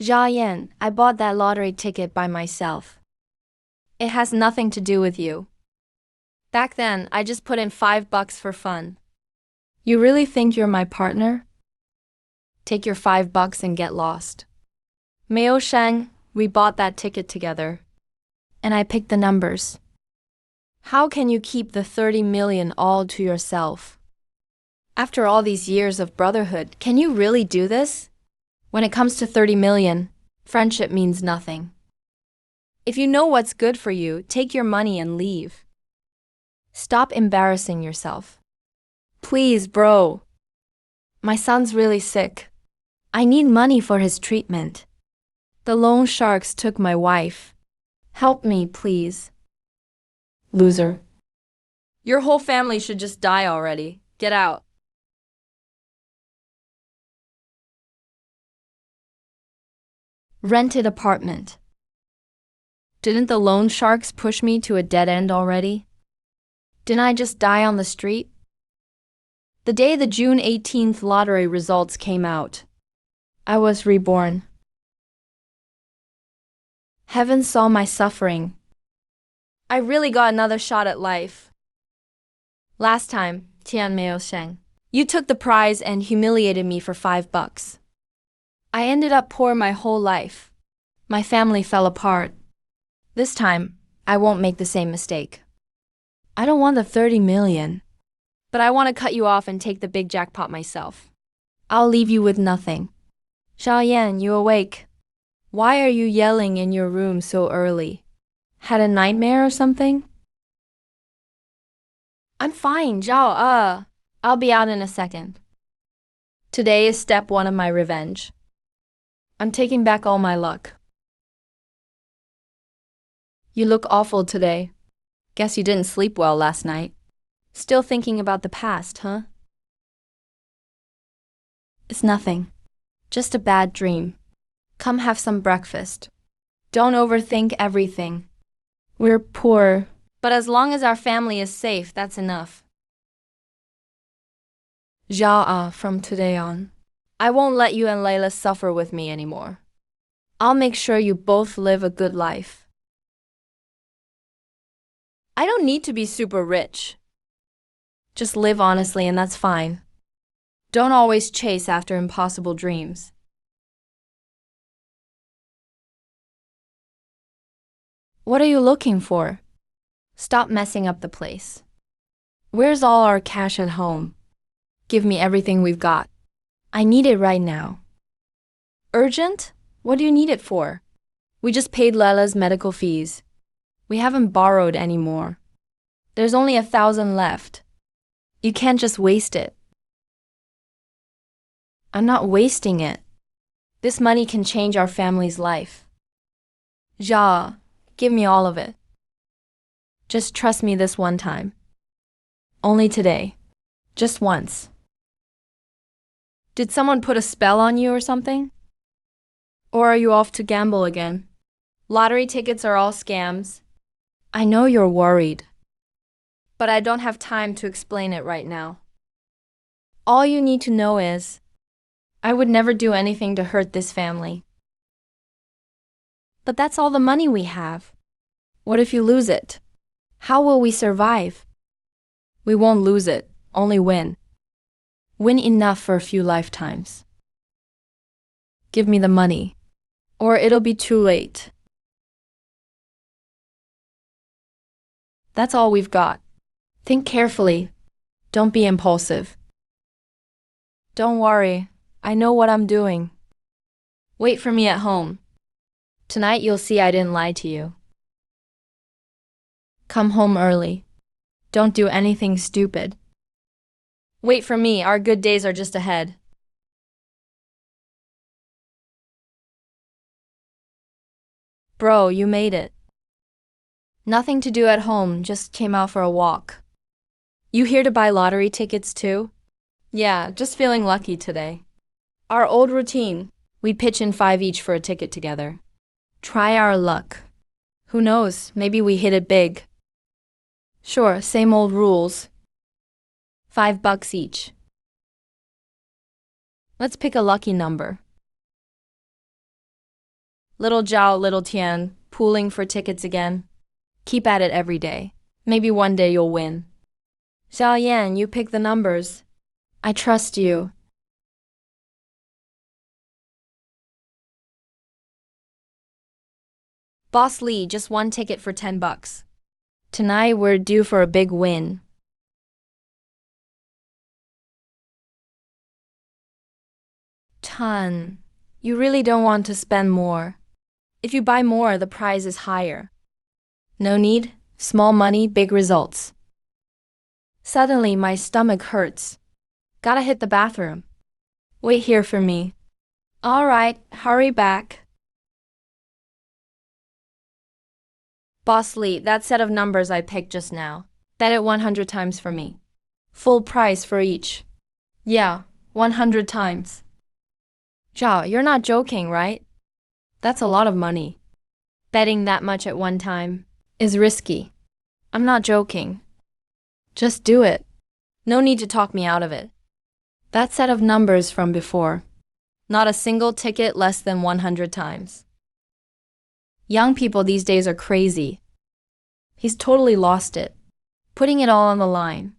Jia Yan, I bought that lottery ticket by myself. It has nothing to do with you. Back then, I just put in $5 for fun. You really think you're my partner? Take your $5 and get lost. Meo Sheng, we bought that ticket together. And I picked the numbers. How can you keep the 30 million all to yourself? After all these years of brotherhood, can you really do this? When it comes to 30 million, friendship means nothing. If you know what's good for you, take your money and leave. Stop embarrassing yourself. Please, bro. My son's really sick. I need money for his treatment. The loan sharks took my wife. Help me, please. Loser. Your whole family should just die already. Get out. Rented apartment. Didn't the loan sharks push me to a dead end already? Didn't I just die on the street? The day the June 18th lottery results came out, I was reborn. Heaven saw my suffering. I really got another shot at life. Last time, Tian Meo Sheng, you took the prize and humiliated me for $5. I ended up poor my whole life. My family fell apart. This time, I won't make the same mistake. I don't want the 30 million. But I want to cut you off and take the big jackpot myself. I'll leave you with nothing. Xiaoyan, you awake? Why are you yelling in your room so early? Had a nightmare or something? I'm fine, Zhao. I'll be out in a second. Today is step 1 of my revenge. I'm taking back all my luck. You look awful today. Guess you didn't sleep well last night. Still thinking about the past, huh? It's nothing. Just a bad dream. Come have some breakfast. Don't overthink everything. We're poor, but as long as our family is safe, that's enough. Zhao, from today on, I won't let you and Layla suffer with me anymore. I'll make sure you both live a good life. I don't need to be super rich. Just live honestly and that's fine. Don't always chase after impossible dreams. What are you looking for? Stop messing up the place. Where's all our cash at home? Give me everything we've got. I need it right now. Urgent? What do you need it for? We just paid Lela's medical fees. We haven't borrowed anymore. There's only 1,000 left. You can't just waste it. I'm not wasting it. This money can change our family's life. Jia, give me all of it. Just trust me this one time. Only today. Just once. Did someone put a spell on you or something? Or are you off to gamble again? Lottery tickets are all scams. I know you're worried. But I don't have time to explain it right now. All you need to know is, I would never do anything to hurt this family. But that's all the money we have. What if you lose it? How will we survive? We won't lose it, only win. Win enough for a few lifetimes. Give me the money, or it'll be too late. That's all we've got. Think carefully. Don't be impulsive. Don't worry, I know what I'm doing. Wait for me at home. Tonight you'll see I didn't lie to you. Come home early. Don't do anything stupid. Wait for me, our good days are just ahead. Bro, you made it. Nothing to do at home, just came out for a walk. You here to buy lottery tickets too? Yeah, just feeling lucky today. Our old routine, we pitch in 5 each for a ticket together. Try our luck. Who knows, maybe we hit it big. Sure, same old rules. $5 each. Let's pick a lucky number. Little Zhao, little Tian, pooling for tickets again. Keep at it every day. Maybe one day you'll win. Xiao Yan, you pick the numbers. I trust you. Boss Lee, just one ticket for 10 bucks. Tonight we're due for a big win. Ton. You really don't want to spend more. If you buy more, the prize is higher. No need. Small money, big results. Suddenly, my stomach hurts. Gotta hit the bathroom. Wait here for me. All right, hurry back. Boss Lee, that set of numbers I picked just now. Bet it 100 times for me. Full price for each. Yeah, 100 times. Zhao, you're not joking, right? That's a lot of money. Betting that much at one time is risky. I'm not joking. Just do it. No need to talk me out of it. That set of numbers from before. Not a single ticket less than 100 times. Young people these days are crazy. He's totally lost it. Putting it all on the line.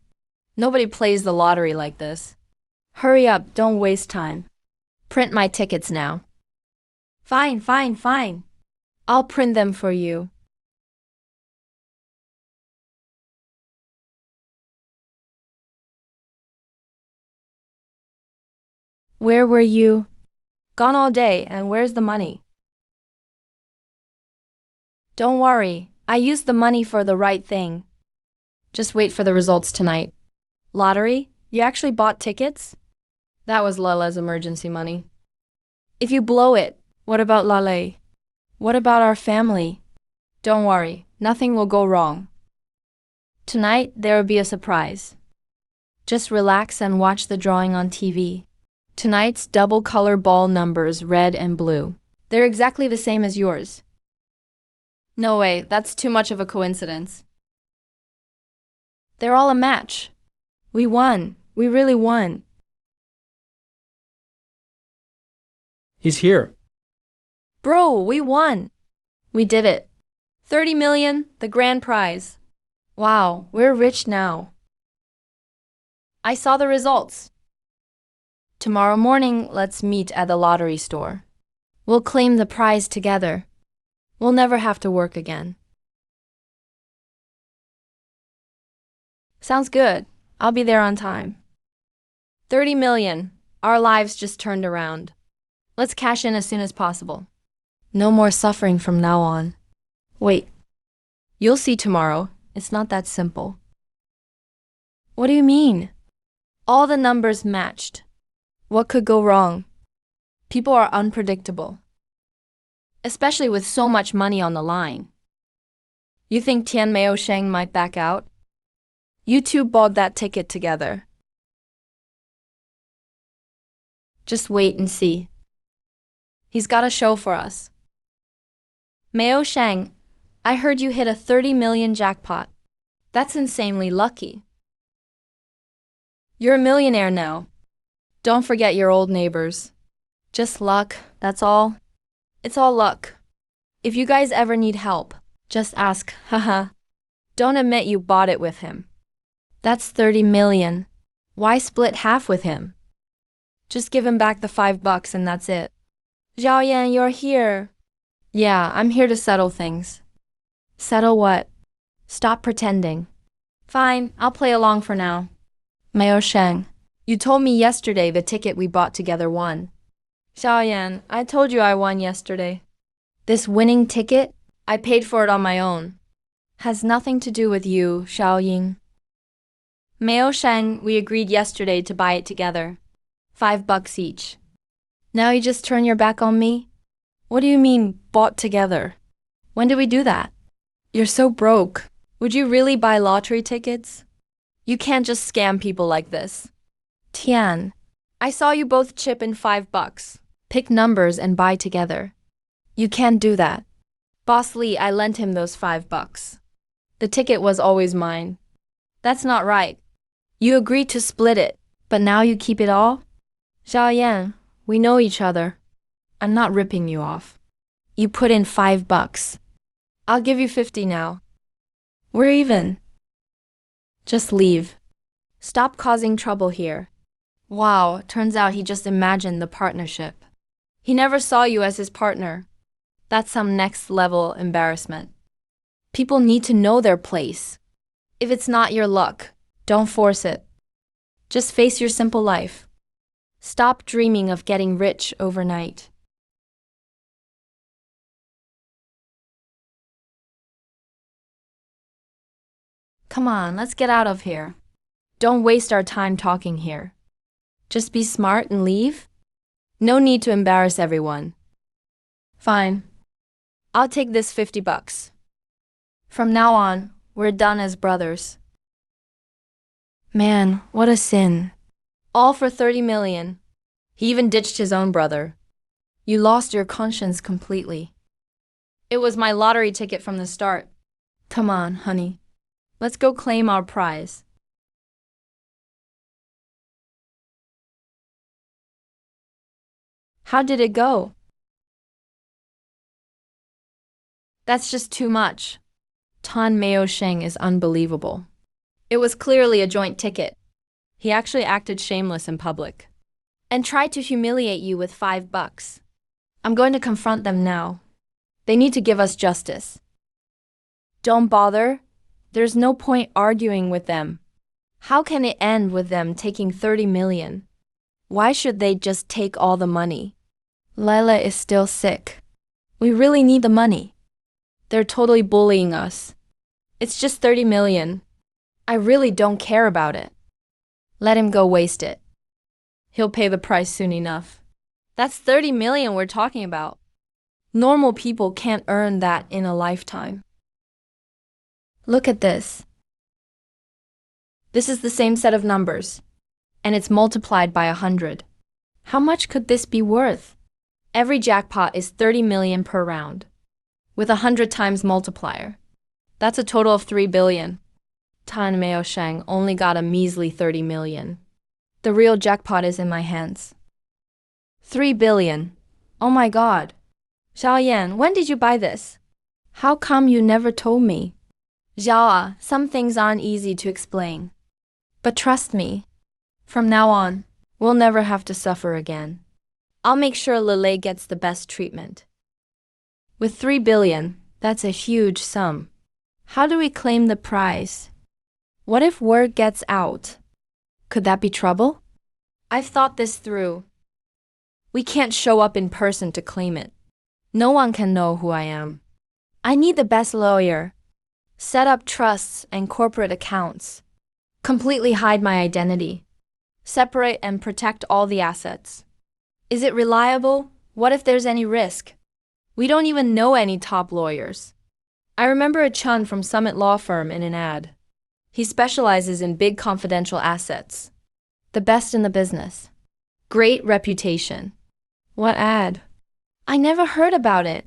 Nobody plays the lottery like this. Hurry up, don't waste time. Print my tickets now. Fine. I'll print them for you. Where were you? Gone all day, and where's the money? Don't worry, I used the money for the right thing. Just wait for the results tonight. Lottery? You actually bought tickets? That was Lala's emergency money. If you blow it, what about Lale? What about our family? Don't worry, nothing will go wrong. Tonight, there will be a surprise. Just relax and watch the drawing on TV. Tonight's double color ball numbers, red and blue. They're exactly the same as yours. No way, that's too much of a coincidence. They're all a match. We won. We really won. He's here. Bro, we won. We did it. 30 million, the grand prize. Wow, we're rich now. I saw the results. Tomorrow morning, let's meet at the lottery store. We'll claim the prize together. We'll never have to work again. Sounds good. I'll be there on time. 30 million. Our lives just turned around. Let's cash in as soon as possible. No more suffering from now on. Wait. You'll see tomorrow. It's not that simple. What do you mean? All the numbers matched. What could go wrong? People are unpredictable. Especially with so much money on the line. You think Tian Mei Sheng might back out? You two bought that ticket together. Just wait and see. He's got a show for us. Mei Sheng, I heard you hit a 30 million jackpot. That's insanely lucky. You're a millionaire now. Don't forget your old neighbors. Just luck, that's all. It's all luck. If you guys ever need help, just ask, haha. Don't admit you bought it with him. That's 30 million. Why split half with him? Just give him back the $5 and that's it. Zhao Yan, you're here. Yeah, I'm here to settle things. Settle what? Stop pretending. Fine, I'll play along for now. Mei Sheng, you told me yesterday the ticket we bought together won. Zhao Yan, I told you I won yesterday. This winning ticket? I paid for it on my own. Has nothing to do with you, Xiao Ying. Mei Sheng, we agreed yesterday to buy it together. $5 each. Now you just turn your back on me? What do you mean, bought together? When did we do that? You're so broke. Would you really buy lottery tickets? You can't just scam people like this. Tian, I saw you both chip in $5. Pick numbers and buy together. You can't do that. Boss Lee, I lent him those $5. The ticket was always mine. That's not right. You agreed to split it, but now you keep it all? Xiao Yan, we know each other. I'm not ripping you off. You put in $5. I'll give you 50 now. We're even. Just leave. Stop causing trouble here. Wow, turns out he just imagined the partnership. He never saw you as his partner. That's some next level embarrassment. People need to know their place. If it's not your luck, don't force it. Just face your simple life. Stop dreaming of getting rich overnight. Come on, let's get out of here. Don't waste our time talking here. Just be smart and leave? No need to embarrass everyone. Fine. I'll take this $50. From now on, we're done as brothers. Man, what a sin. All for 30 million. He even ditched his own brother. You lost your conscience completely. It was my lottery ticket from the start. Come on, honey. Let's go claim our prize. How did it go? That's just too much. Tan Meo Sheng is unbelievable. It was clearly a joint ticket. He actually acted shameless in public and tried to humiliate you with $5. I'm going to confront them now. They need to give us justice. Don't bother. There's no point arguing with them. How can it end with them taking 30 million? Why should they just take all the money? Lila is still sick. We really need the money. They're totally bullying us. It's just 30 million. I really don't care about it. Let him go waste it. He'll pay the price soon enough. That's 30 million we're talking about. Normal people can't earn that in a lifetime. Look at this. This is the same set of numbers, and it's multiplied by 100. How much could this be worth? Every jackpot is 30 million per round, with 100 times multiplier. That's a total of 3 billion. Tan Meo Sheng only got a measly 30 million. The real jackpot is in my hands. 3 billion. Oh my god. Xiao Yan, when did you buy this? How come you never told me? Xiao, some things aren't easy to explain. But trust me, from now on, we'll never have to suffer again. I'll make sure Lele gets the best treatment. With 3 billion, that's a huge sum. How do we claim the prize? What if word gets out? Could that be trouble? I've thought this through. We can't show up in person to claim it. No one can know who I am. I need the best lawyer. Set up trusts and corporate accounts. Completely hide my identity. Separate and protect all the assets. Is it reliable? What if there's any risk? We don't even know any top lawyers. I remember a Chun from Summit Law Firm in an ad. He specializes in big confidential assets. The best in the business. Great reputation. What ad? I never heard about it.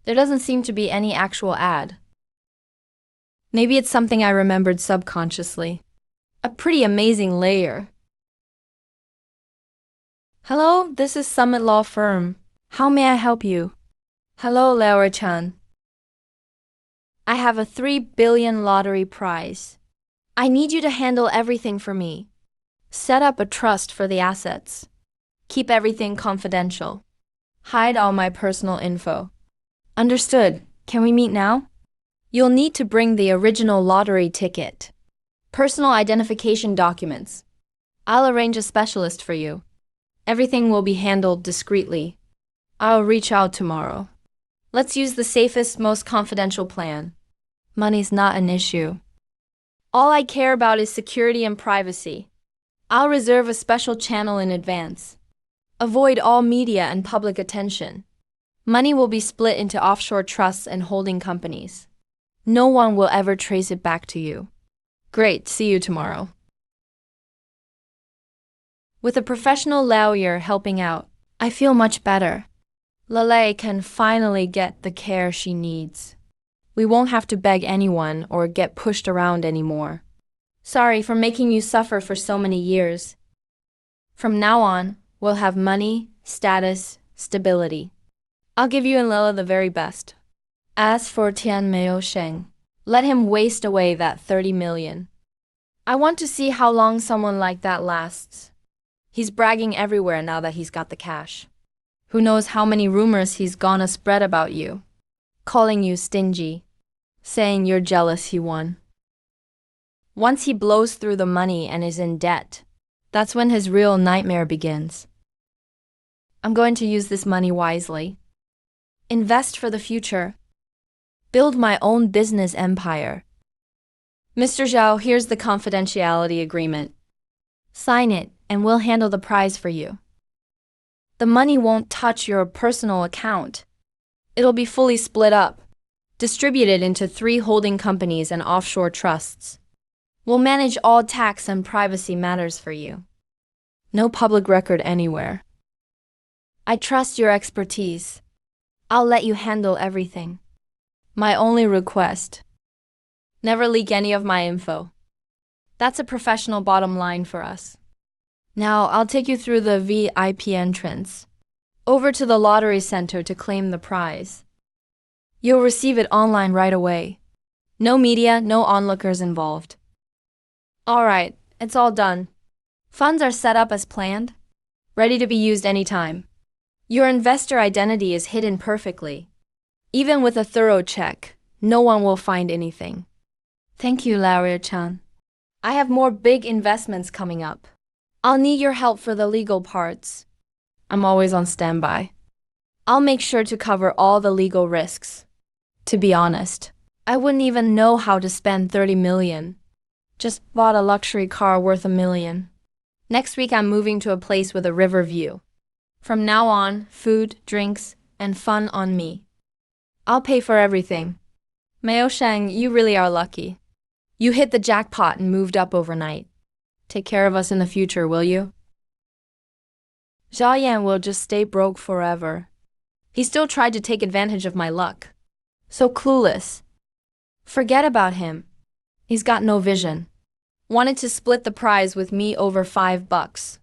There doesn't seem to be any actual ad. Maybe it's something I remembered subconsciously. A pretty amazing layer. Hello, this is Summit Law Firm. How may I help you? Hello, Laura-chan. I have a 3 billion lottery prize. I need you to handle everything for me. Set up a trust for the assets. Keep everything confidential. Hide all my personal info. Understood. Can we meet now? You'll need to bring the original lottery ticket. Personal identification documents. I'll arrange a specialist for you. Everything will be handled discreetly. I'll reach out tomorrow. Let's use the safest, most confidential plan. Money's not an issue. All I care about is security and privacy. I'll reserve a special channel in advance. Avoid all media and public attention. Money will be split into offshore trusts and holding companies. No one will ever trace it back to you. Great, see you tomorrow. With a professional lawyer helping out, I feel much better. Lele can finally get the care she needs. We won't have to beg anyone or get pushed around anymore. Sorry for making you suffer for so many years. From now on, we'll have money, status, stability. I'll give you and Lila the very best. As for Tian Meo Sheng, let him waste away that 30 million. I want to see how long someone like that lasts. He's bragging everywhere now that he's got the cash. Who knows how many rumors he's gonna spread about you. Calling you stingy. Saying you're jealous he won. Once he blows through the money and is in debt, that's when his real nightmare begins. I'm going to use this money wisely. Invest for the future. Build my own business empire. Mr. Zhao, here's the confidentiality agreement. Sign it, and we'll handle the prize for you. The money won't touch your personal account. It'll be fully split up, distributed into 3 holding companies and offshore trusts. We'll manage all tax and privacy matters for you. No public record anywhere. I trust your expertise. I'll let you handle everything. My only request: never leak any of my info. That's a professional bottom line for us. Now I'll take you through the VIP entrance, over to the lottery center to claim the prize. You'll receive it online right away. No media, no onlookers involved. All right, it's all done. Funds are set up as planned, ready to be used anytime. Your investor identity is hidden perfectly. Even with a thorough check, no one will find anything. Thank you, Laurier-chan. I have more big investments coming up. I'll need your help for the legal parts. I'm always on standby. I'll make sure to cover all the legal risks. To be honest, I wouldn't even know how to spend 30 million. Just bought a luxury car worth $1 million. Next week I'm moving to a place with a river view. From now on, food, drinks, and fun on me. I'll pay for everything. Meo Sheng, you really are lucky. You hit the jackpot and moved up overnight. Take care of us in the future, will you? Zhao Yan will just stay broke forever. He still tried to take advantage of my luck. So clueless. Forget about him. He's got no vision. Wanted to split the prize with me over $5.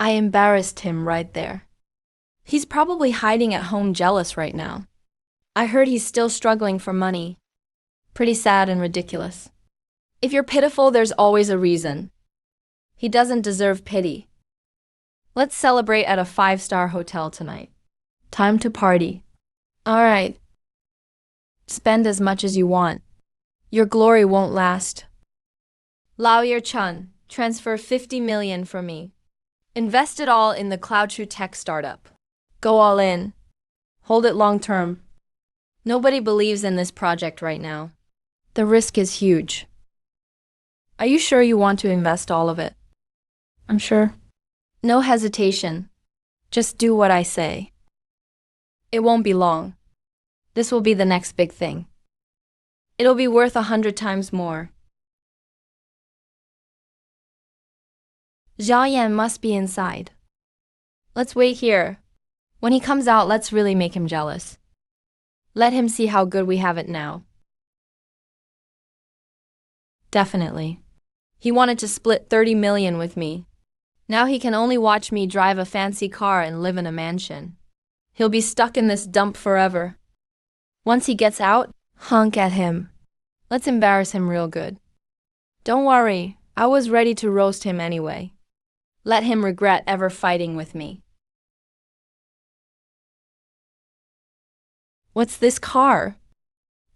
I embarrassed him right there. He's probably hiding at home jealous right now. I heard he's still struggling for money. Pretty sad and ridiculous. If you're pitiful, there's always a reason. He doesn't deserve pity. Let's celebrate at a 5-star hotel tonight. Time to party. All right. Spend as much as you want. Your glory won't last. Laurier-chan, transfer 50 million for me. Invest it all in the Cloud2 tech startup. Go all in. Hold it long term. Nobody believes in this project right now. The risk is huge. Are you sure you want to invest all of it? I'm sure. No hesitation. Just do what I say. It won't be long. This will be the next big thing. It'll be worth 100 times more. Zhao Yan must be inside. Let's wait here. When he comes out, let's really make him jealous. Let him see how good we have it now. Definitely. He wanted to split 30 million with me. Now he can only watch me drive a fancy car and live in a mansion. He'll be stuck in this dump forever. Once he gets out, honk at him. Let's embarrass him real good. Don't worry, I was ready to roast him anyway. Let him regret ever fighting with me. What's this car?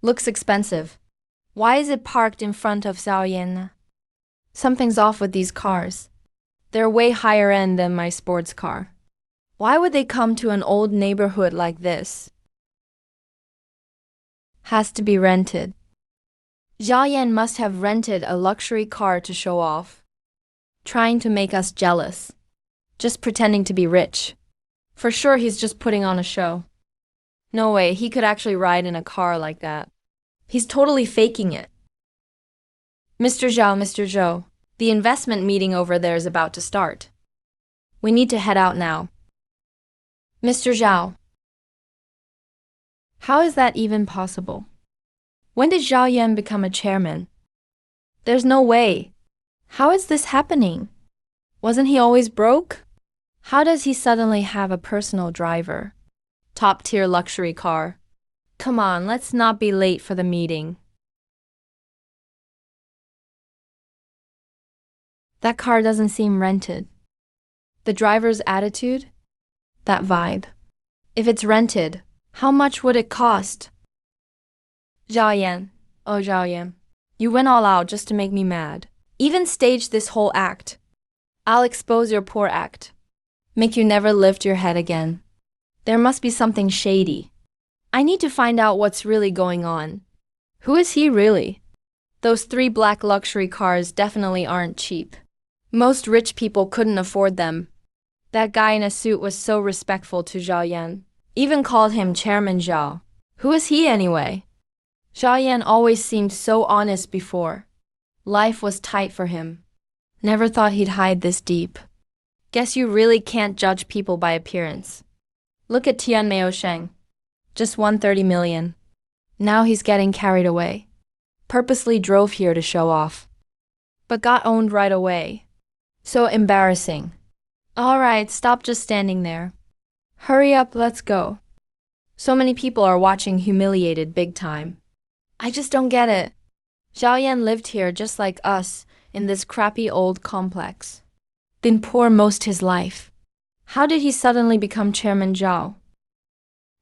Looks expensive. Why is it parked in front of Zhao Yan? Something's off with these cars. They're way higher end than my sports car. Why would they come to an old neighborhood like this? Has to be rented. Zhao Yan must have rented a luxury car to show off. Trying to make us jealous. Just pretending to be rich. For sure he's just putting on a show. No way, he could actually ride in a car like that. He's totally faking it. Mr. Zhao, the investment meeting over there is about to start. We need to head out now. Mr. Zhao. How is that even possible? When did Zhao Yan become a chairman? There's no way. How is this happening? Wasn't he always broke? How does he suddenly have a personal driver? top-tier luxury car. Come on, let's not be late for the meeting. That car doesn't seem rented. The driver's attitude? That vibe. If it's rented, how much would it cost? Zhao Yan. Oh, Zhao Yan. You went all out just to make me mad. Even staged this whole act. I'll expose your poor act. Make you never lift your head again. There must be something shady. I need to find out what's really going on. Who is he really? Those 3 black luxury cars definitely aren't cheap. Most rich people couldn't afford them. That guy in a suit was so respectful to Zhao Yan. Even called him Chairman Zhao. Who is he anyway? Zhao Yan always seemed so honest before. Life was tight for him. Never thought he'd hide this deep. Guess you really can't judge people by appearance. Look at Tian Meisheng. Just 130 million. Now he's getting carried away. Purposely drove here to show off. But got owned right away. So embarrassing. Alright, stop just standing there. Hurry up, let's go. So many people are watching humiliated big time. I just don't get it. Zhao Yan lived here just like us, in this crappy old complex. Been poor most his life. How did he suddenly become Chairman Zhao?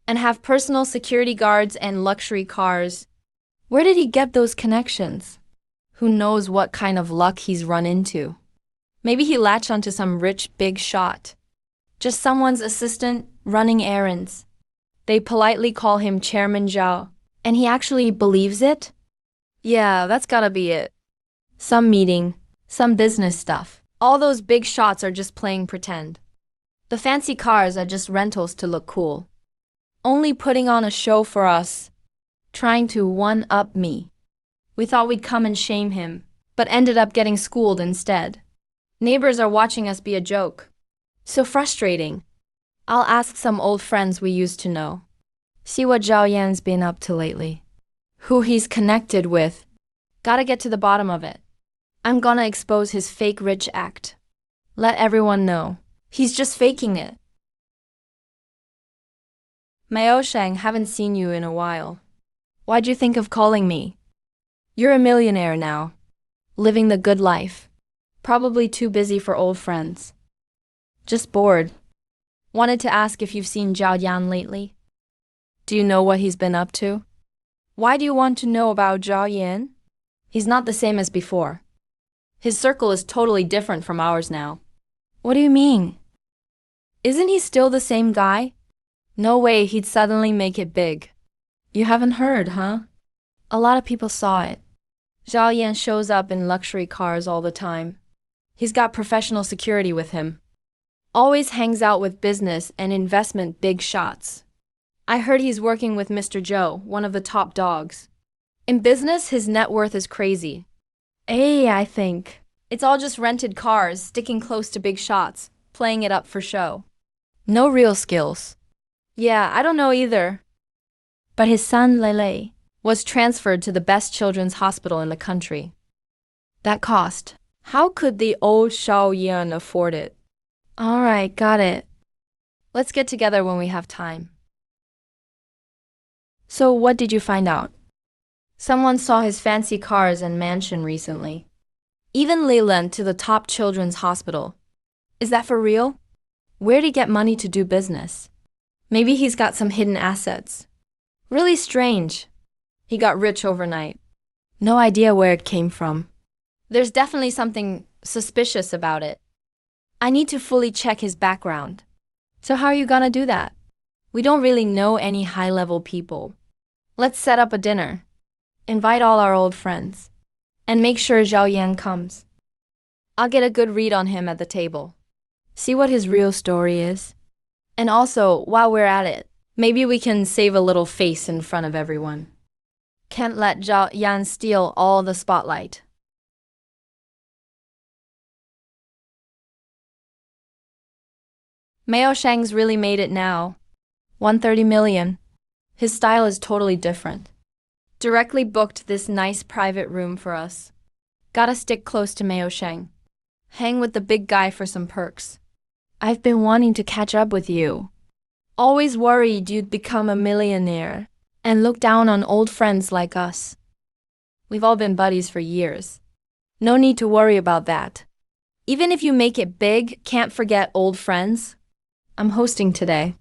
And have personal security guards and luxury cars? Where did he get those connections? Who knows what kind of luck he's run into? Maybe he latched onto some rich big shot. Just someone's assistant running errands. They politely call him Chairman Zhao. And he actually believes it? Yeah, that's gotta be it. Some meeting, some business stuff. All those big shots are just playing pretend. The fancy cars are just rentals to look cool. Only putting on a show for us. Trying to one-up me. We thought we'd come and shame him, but ended up getting schooled instead. Neighbors are watching us be a joke. So frustrating. I'll ask some old friends we used to know. See what Zhao Yan's been up to lately. Who he's connected with. Gotta get to the bottom of it. I'm gonna expose his fake rich act. Let everyone know. He's just faking it. Meisheng, haven't seen you in a while. Why'd you think of calling me? You're a millionaire now. Living the good life. Probably too busy for old friends. Just bored. Wanted to ask if you've seen Zhao Yan lately. Do you know what he's been up to? Why do you want to know about Zhao Yan? He's not the same as before. His circle is totally different from ours now. What do you mean? Isn't he still the same guy? No way he'd suddenly make it big. You haven't heard, huh? A lot of people saw it. Zhao Yan shows up in luxury cars all the time. He's got professional security with him. Always hangs out with business and investment big shots. I heard he's working with Mr. Zhou, one of the top dogs. In business, his net worth is crazy. I think. It's all just rented cars, sticking close to big shots, playing it up for show. No real skills. Yeah, I don't know either. But his son, Lele, was transferred to the best children's hospital in the country. That cost. How could the old Zhao Yan afford it? Alright, got it. Let's get together when we have time. So what did you find out? Someone saw his fancy cars and mansion recently. Even Leland to the top children's hospital. Is that for real? Where'd he get money to do business? Maybe he's got some hidden assets. Really strange. He got rich overnight. No idea where it came from. There's definitely something suspicious about it. I need to fully check his background. So how are you gonna do that? We don't really know any high-level people. Let's set up a dinner. Invite all our old friends. And make sure Zhao Yan comes. I'll get a good read on him at the table. See what his real story is. And also, while we're at it, maybe we can save a little face in front of everyone. Can't let Zhao Yan steal all the spotlight. Meisheng's really made it now. 130 million. His style is totally different. Directly booked this nice private room for us. Gotta stick close to Meisheng. Hang with the big guy for some perks. I've been wanting to catch up with you. Always worried you'd become a millionaire and look down on old friends like us. We've all been buddies for years. No need to worry about that. Even if you make it big, can't forget old friends. I'm hosting today.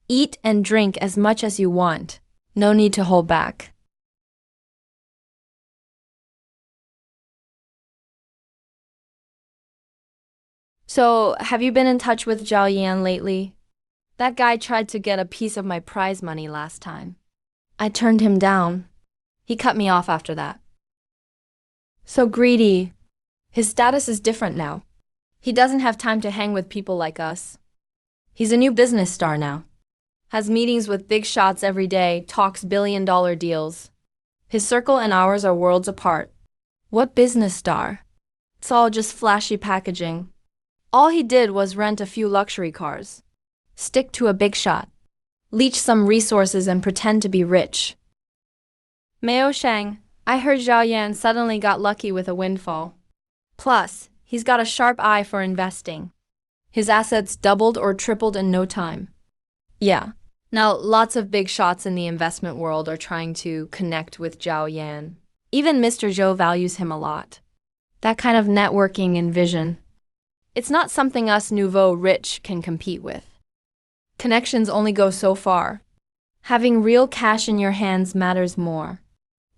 Eat and drink as much as you want. No need to hold back. So, have you been in touch with Zhao Yan lately? That guy tried to get a piece of my prize money last time. I turned him down. He cut me off after that. So greedy. His status is different now. He doesn't have time to hang with people like us. He's a new business star now. Has meetings with big shots every day, talks billion-dollar deals. His circle and ours are worlds apart. What business star? It's all just flashy packaging. All he did was rent a few luxury cars. Stick to a big shot. Leech some resources and pretend to be rich. Mao Shang, I heard Zhao Yan suddenly got lucky with a windfall. Plus, he's got a sharp eye for investing. His assets doubled or tripled in no time. Yeah. Now, lots of big shots in the investment world are trying to connect with Zhao Yan. Even Mr. Zhou values him a lot. That kind of networking and vision. It's not something us nouveau rich can compete with. Connections only go so far. Having real cash in your hands matters more.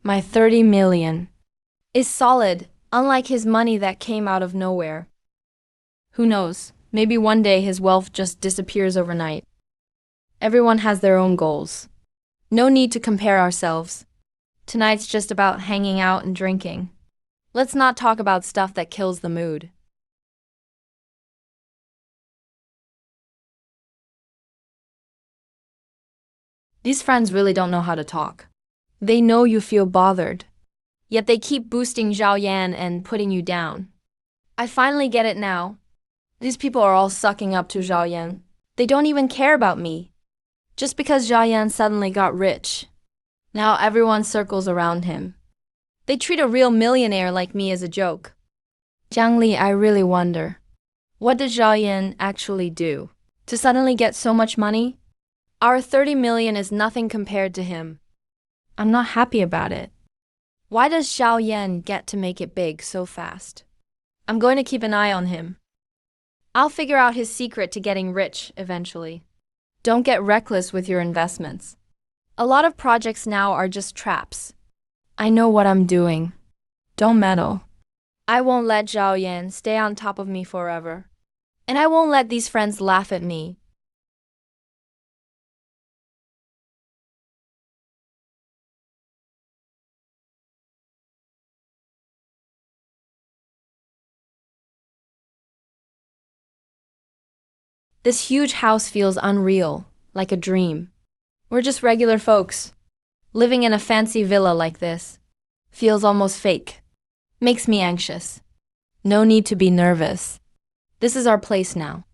My 30 million is solid, unlike his money that came out of nowhere. Who knows, maybe one day his wealth just disappears overnight. Everyone has their own goals. No need to compare ourselves. Tonight's just about hanging out and drinking. Let's not talk about stuff that kills the mood. These friends really don't know how to talk. They know you feel bothered. Yet they keep boosting Zhao Yan and putting you down. I finally get it now. These people are all sucking up to Zhao Yan. They don't even care about me. Just because Zhao Yan suddenly got rich. Now everyone circles around him. They treat a real millionaire like me as a joke. Jiang Li, I really wonder. What does Zhao Yan actually do to suddenly get so much money? Our 30 million is nothing compared to him. I'm not happy about it. Why does Zhao Yan get to make it big so fast? I'm going to keep an eye on him. I'll figure out his secret to getting rich eventually. Don't get reckless with your investments. A lot of projects now are just traps. I know what I'm doing. Don't meddle. I won't let Zhao Yan stay on top of me forever. And I won't let these friends laugh at me. This huge house feels unreal, like a dream. We're just regular folks. Living in a fancy villa like this feels almost fake. Makes me anxious. No need to be nervous. This is our place now.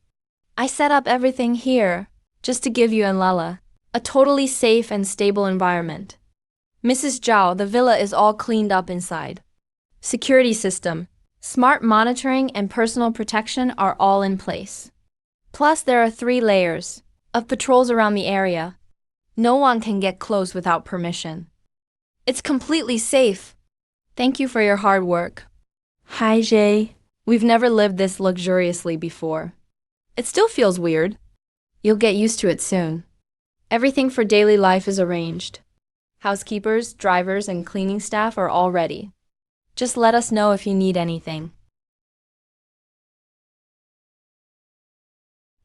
I set up everything here just to give you and Lala a totally safe and stable environment. Mrs. Zhao, the villa is all cleaned up inside. Security system, smart monitoring, and personal protection are all in place. Plus, there are 3 layers of patrols around the area. No one can get close without permission. It's completely safe. Thank you for your hard work. Hi, Jay. We've never lived this luxuriously before. It still feels weird. You'll get used to it soon. Everything for daily life is arranged. Housekeepers, drivers, and cleaning staff are all ready. Just let us know if you need anything.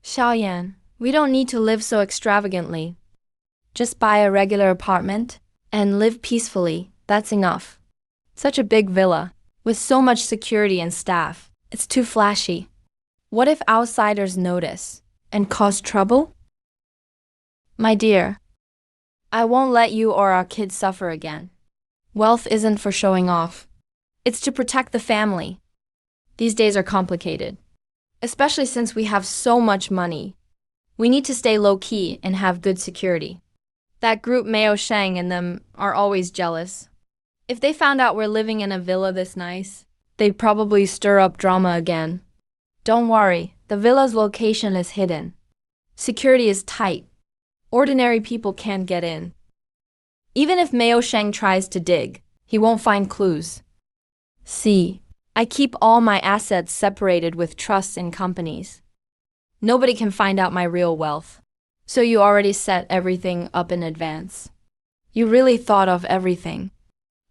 Xiaoyan, we don't need to live so extravagantly. Just buy a regular apartment and live peacefully, that's enough. Such a big villa, with so much security and staff, it's too flashy. What if outsiders notice and cause trouble? My dear, I won't let you or our kids suffer again. Wealth isn't for showing off. It's to protect the family. These days are complicated. Especially since we have so much money. We need to stay low-key and have good security. That group Mao Shang and them are always jealous. If they found out we're living in a villa this nice, they'd probably stir up drama again. Don't worry, the villa's location is hidden. Security is tight. Ordinary people can't get in. Even if Mao Sheng tries to dig, he won't find clues. See, I keep all my assets separated with trusts in companies. Nobody can find out my real wealth. So you already set everything up in advance. You really thought of everything.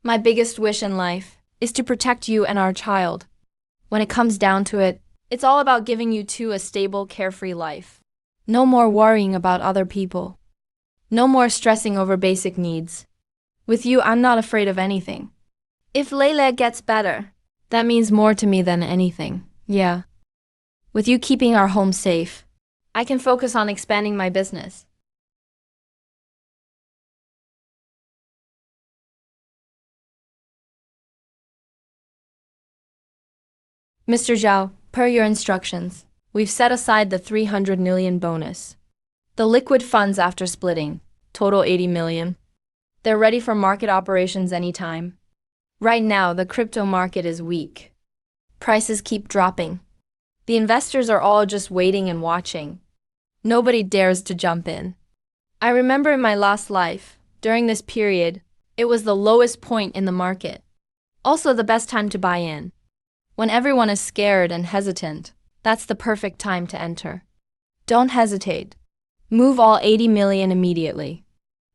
My biggest wish in life is to protect you and our child. When it comes down to it, it's all about giving you two a stable, carefree life. No more worrying about other people. No more stressing over basic needs. With you, I'm not afraid of anything. If Leila gets better, that means more to me than anything. Yeah. With you keeping our home safe, I can focus on expanding my business. Mr. Zhao, per your instructions, we've set aside the 300 million bonus. The liquid funds after splitting, total 80 million. They're ready for market operations anytime. Right now, the crypto market is weak. Prices keep dropping. The investors are all just waiting and watching. Nobody dares to jump in. I remember in my last life, during this period, it was the lowest point in the market. Also the best time to buy in. When everyone is scared and hesitant, that's the perfect time to enter. Don't hesitate. Move all 80 million immediately.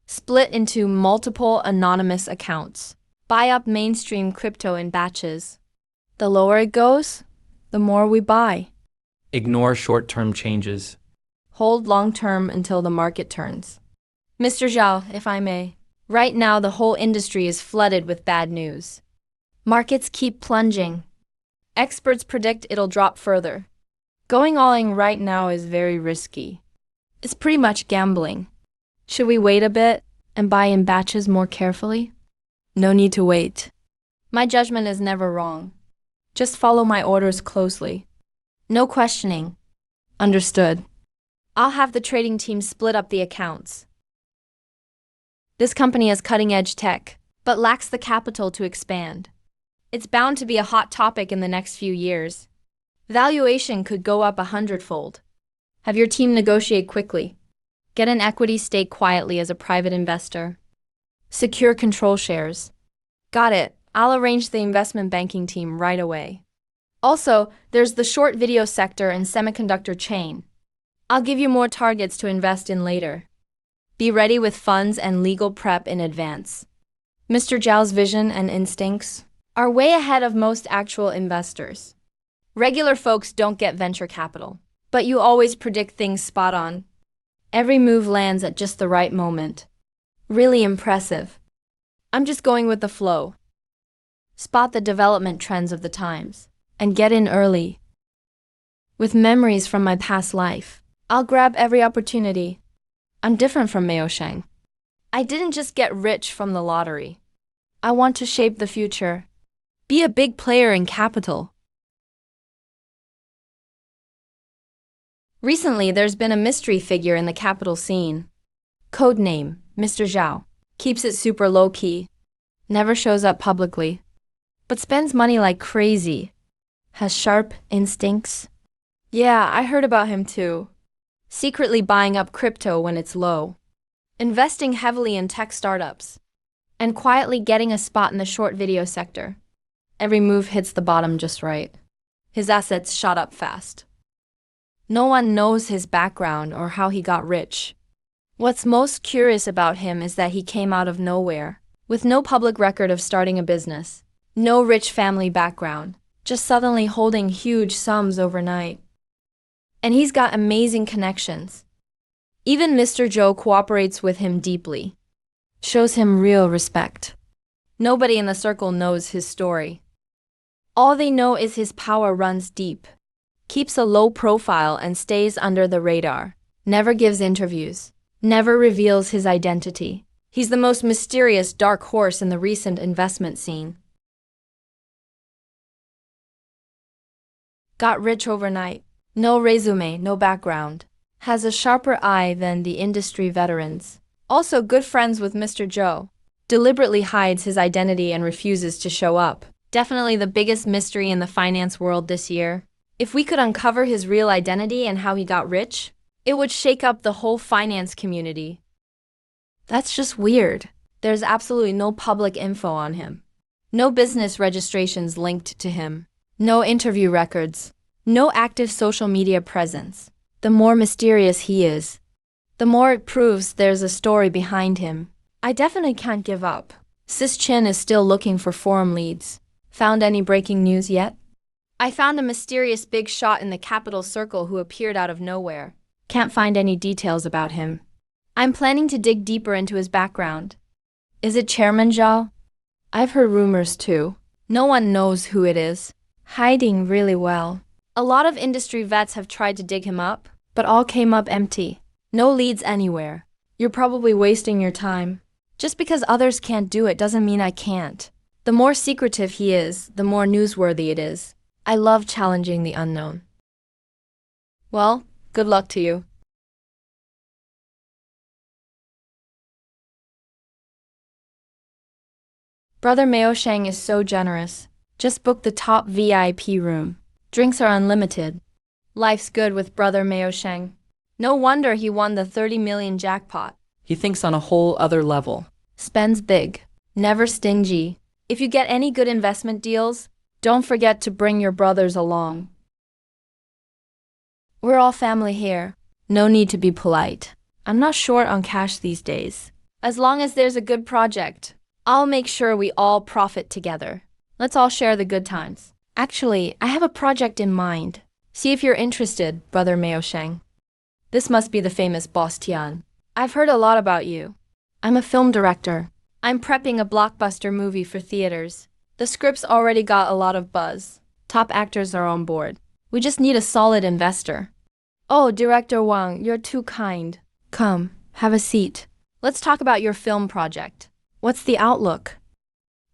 Split into multiple anonymous accounts. Buy up mainstream crypto in batches. The lower it goes, the more we buy. Ignore short-term changes. Hold long-term until the market turns. Mr. Zhao, if I may, right now the whole industry is flooded with bad news. Markets keep plunging. Experts predict it'll drop further. Going all in right now is very risky. It's pretty much gambling. Should we wait a bit and buy in batches more carefully? No need to wait. My judgment is never wrong. Just follow my orders closely. No questioning. Understood. I'll have the trading team split up the accounts. This company has cutting-edge tech, but lacks the capital to expand. It's bound to be a hot topic in the next few years. Valuation could go up 100-fold. Have your team negotiate quickly. Get an equity stake quietly as a private investor. Secure control shares. Got it. I'll arrange the investment banking team right away. Also, there's the short video sector and semiconductor chain. I'll give you more targets to invest in later. Be ready with funds and legal prep in advance. Mr. Zhao's vision and instincts are way ahead of most actual investors. Regular folks don't get venture capital, but you always predict things spot on. Every move lands at just the right moment. Really impressive. I'm just going with the flow. Spot the development trends of the times and get in early. With memories from my past life, I'll grab every opportunity. I'm different from Mao Sheng. I didn't just get rich from the lottery. I want to shape the future. Be a big player in capital. Recently, there's been a mystery figure in the capital scene. Codename, Mr. Zhao. Keeps it super low-key. Never shows up publicly. But spends money like crazy. Has sharp instincts. Yeah, I heard about him too. Secretly buying up crypto when it's low. Investing heavily in tech startups. And quietly getting a spot in the short video sector. Every move hits the bottom just right. His assets shot up fast. No one knows his background or how he got rich. What's most curious about him is that he came out of nowhere, with no public record of starting a business, no rich family background, just suddenly holding huge sums overnight. And he's got amazing connections. Even Mr. Zhou cooperates with him deeply, shows him real respect. Nobody in the circle knows his story. All they know is his power runs deep, keeps a low profile and stays under the radar, never gives interviews, never reveals his identity. He's the most mysterious dark horse in the recent investment scene. Got rich overnight. No resume, no background. Has a sharper eye than the industry veterans. Also good friends with Mr. Zhou. Deliberately hides his identity and refuses to show up. Definitely the biggest mystery in the finance world this year. If we could uncover his real identity and how he got rich, It would shake up the whole finance community. That's just weird. There's absolutely no public info on him. No business registrations linked to him. No interview records. No active social media presence. The more mysterious he is, the more it proves there's a story behind him. I definitely can't give up. Sis Chin is still looking for forum leads. Found any breaking news yet? I found a mysterious big shot in the capital circle who appeared out of nowhere. Can't find any details about him. I'm planning to dig deeper into his background. Is it Chairman Zhao? I've heard rumors too. No one knows who it is. Hiding really well. A lot of industry vets have tried to dig him up, but all came up empty. No leads anywhere. You're probably wasting your time. Just because others can't do it doesn't mean I can't. The more secretive he is, the more newsworthy it is. I love challenging the unknown. Well, good luck to you. Brother Mao Shang is so generous. Just book the top VIP room. Drinks are unlimited. Life's good with Brother Mao Shang. No wonder he won the 30 million jackpot. He thinks on a whole other level. Spends big. Never stingy. If you get any good investment deals, don't forget to bring your brothers along. We're all family here. No need to be polite. I'm not short on cash these days. As long as there's a good project, I'll make sure we all profit together. Let's all share the good times. Actually, I have a project in mind. See if you're interested, Brother Mao Shang. This must be the famous Boss Tian. I've heard a lot about you. I'm a film director. I'm prepping a blockbuster movie for theaters. The script's already got a lot of buzz. Top actors are on board. We just need a solid investor. Oh, Director Wang, you're too kind. Come, have a seat. Let's talk about your film project. What's the outlook?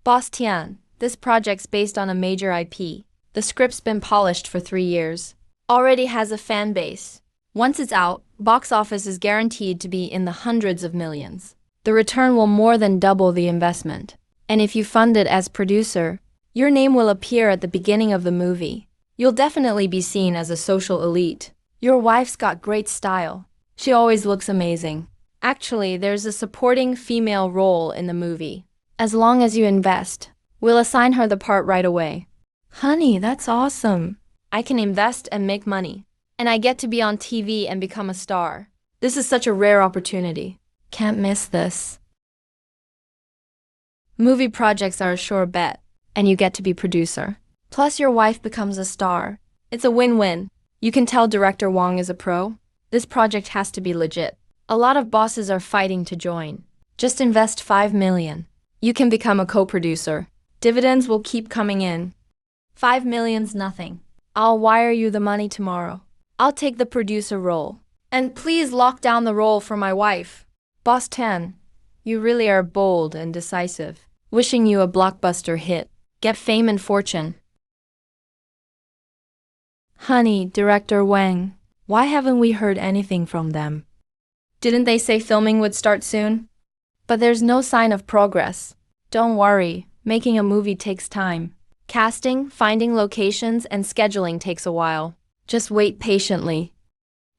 Boss Tian, this project's based on a major IP. The script's been polished for 3 years. Already has a fan base. Once it's out, box office is guaranteed to be in the hundreds of millions. The return will more than double the investment. And if you fund it as producer, your name will appear at the beginning of the movie. You'll definitely be seen as a social elite. Your wife's got great style. She always looks amazing. Actually, there's a supporting female role in the movie. As long as you invest, we'll assign her the part right away. Honey, that's awesome. I can invest and make money. And I get to be on TV and become a star. This is such a rare opportunity. Can't miss this. Movie projects are a sure bet, and you get to be producer. Plus your wife becomes a star. It's a win-win. You can tell Director Wang is a pro. This project has to be legit. A lot of bosses are fighting to join. Just invest 5 million. You can become a co-producer. Dividends will keep coming in. 5 million's nothing. I'll wire you the money tomorrow. I'll take the producer role. And please lock down the role for my wife. Boss 10, you really are bold and decisive. Wishing you a blockbuster hit. Get fame and fortune. Honey, Director Wang, why haven't we heard anything from them? Didn't they say filming would start soon? But there's no sign of progress. Don't worry, making a movie takes time. Casting, finding locations, and scheduling takes a while. Just wait patiently.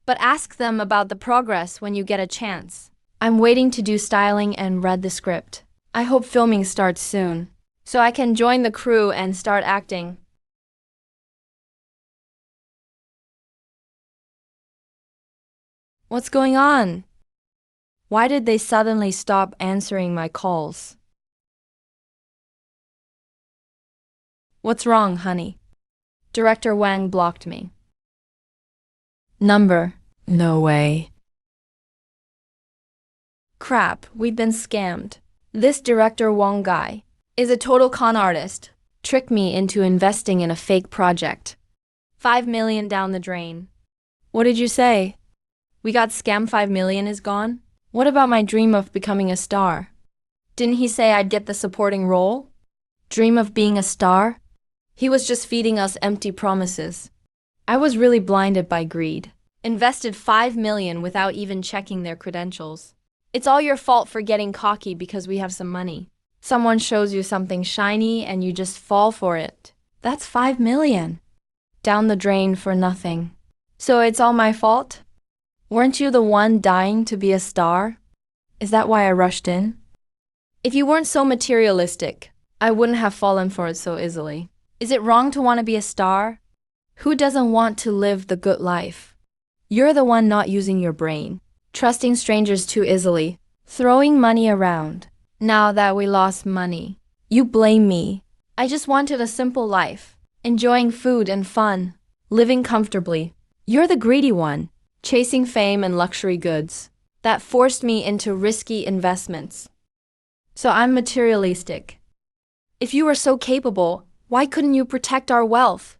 But ask them about the progress when you get a chance. I'm waiting to do styling and read the script. I hope filming starts soon, so I can join the crew and start acting. What's going on? Why did they suddenly stop answering my calls? What's wrong, honey? Director Wang blocked me. Number? No way. Crap, we've been scammed. This Director Wang guy is a total con artist. Tricked me into investing in a fake project. 5 million down the drain. What did you say? We got scammed. 5 million is gone? What about my dream of becoming a star? Didn't he say I'd get the supporting role? Dream of being a star? He was just feeding us empty promises. I was really blinded by greed. Invested 5 million without even checking their credentials. It's all your fault for getting cocky because we have some money. Someone shows you something shiny and you just fall for it. That's 5 million. Down the drain for nothing. So it's all my fault? Weren't you the one dying to be a star? Is that why I rushed in? If you weren't so materialistic, I wouldn't have fallen for it so easily. Is it wrong to want to be a star? Who doesn't want to live the good life? You're the one not using your brain, trusting strangers too easily, throwing money around. Now that we lost money, you blame me. I just wanted a simple life, enjoying food and fun, living comfortably. You're the greedy one, chasing fame and luxury goods. That forced me into risky investments. So I'm materialistic. If you were so capable, why couldn't you protect our wealth?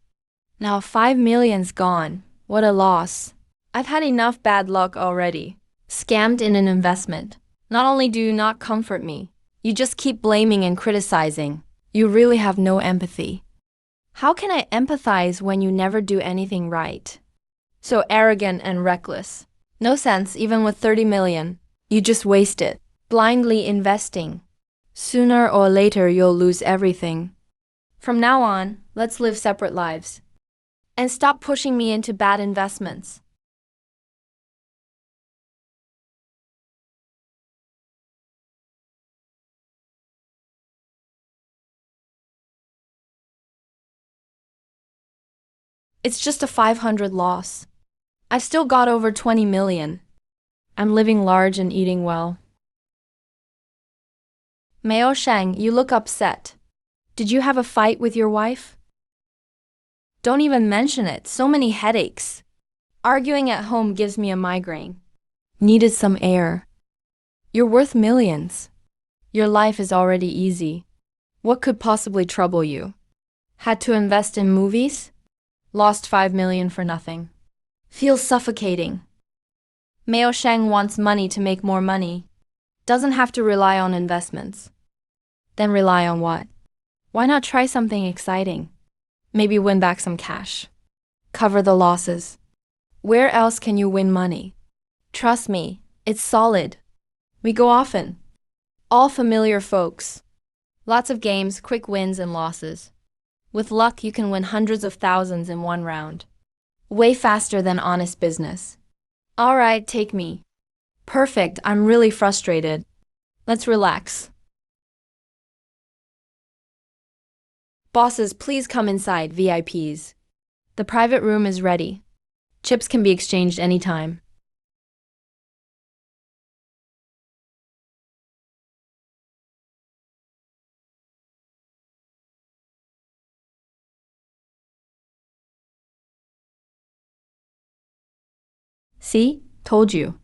Now 5 million's gone. What a loss. I've had enough bad luck already. Scammed in an investment. Not only do you not comfort me, you just keep blaming and criticizing. You really have no empathy. How can I empathize when you never do anything right? So arrogant and reckless. No sense even with 30 million. You just waste it, blindly investing. Sooner or later you'll lose everything. From now on, let's live separate lives. And stop pushing me into bad investments. It's just a 500 loss. I've still got over 20 million. I'm living large and eating well. Mao Shang, you look upset. Did you have a fight with your wife? Don't even mention it, so many headaches. Arguing at home gives me a migraine. Needed some air. You're worth millions. Your life is already easy. What could possibly trouble you? Had to invest in movies? Lost 5 million for nothing. Feels suffocating. Mao Shang wants money to make more money. Doesn't have to rely on investments. Then rely on what? Why not try something exciting? Maybe win back some cash. Cover the losses. Where else can you win money? Trust me, it's solid. We go often. All familiar folks. Lots of games, quick wins and losses. With luck, you can win hundreds of thousands in one round. Way faster than honest business. All right, take me. Perfect, I'm really frustrated. Let's relax. Bosses, please come inside, VIPs. The private room is ready. Chips can be exchanged anytime. See? Told you.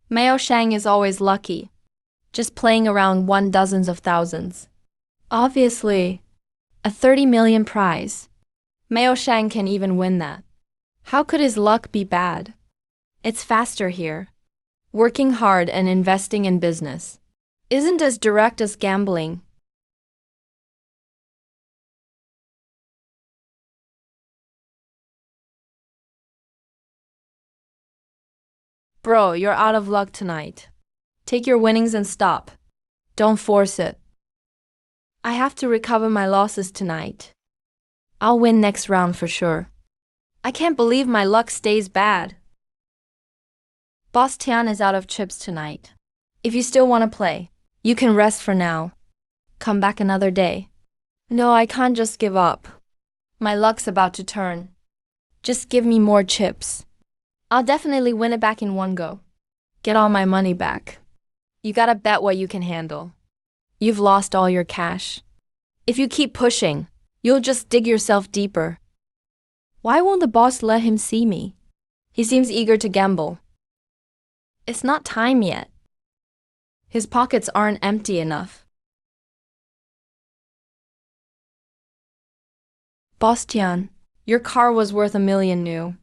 Mao Shang is always lucky. Just playing around won dozens of thousands. Obviously, a 30 million prize. Mao Shang can even win that. How could his luck be bad? It's faster here. Working hard and investing in business isn't as direct as gambling. Bro, you're out of luck tonight. Take your winnings and stop. Don't force it. I have to recover my losses tonight. I'll win next round for sure. I can't believe my luck stays bad. Boss Tian is out of chips tonight. If you still want to play, you can rest for now. Come back another day. No, I can't just give up. My luck's about to turn. Just give me more chips. I'll definitely win it back in one go. Get all my money back. You gotta bet what you can handle. You've lost all your cash. If you keep pushing, you'll just dig yourself deeper. Why won't the boss let him see me? He seems eager to gamble. It's not time yet. His pockets aren't empty enough. Boss Tian, your car was worth 1 million new.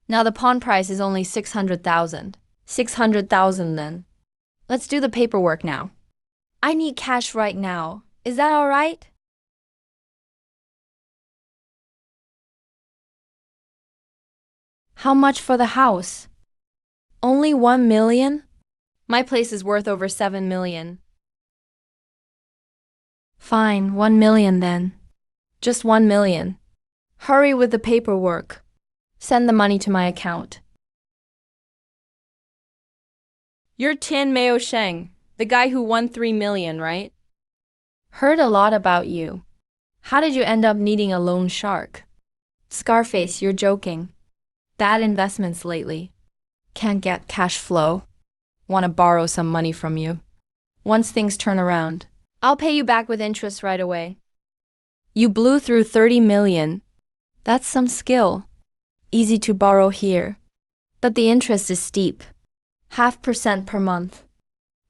Now the pawn price is only 600,000. 600,000 then. Let's do the paperwork now. I need cash right now. Is that all right? How much for the house? Only 1 million? My place is worth over 7 million. Fine, 1 million then. Just 1 million. Hurry with the paperwork. Send the money to my account. You're Tin Mao Sheng, the guy who won 3 million, right? Heard a lot about you. How did you end up needing a loan shark? Scarface, you're joking. Bad investments lately. Can't get cash flow. Want to borrow some money from you. Once things turn around, I'll pay you back with interest right away. you blew through 30 million. That's some skill. Easy to borrow here. But the interest is steep. 0.5% per month.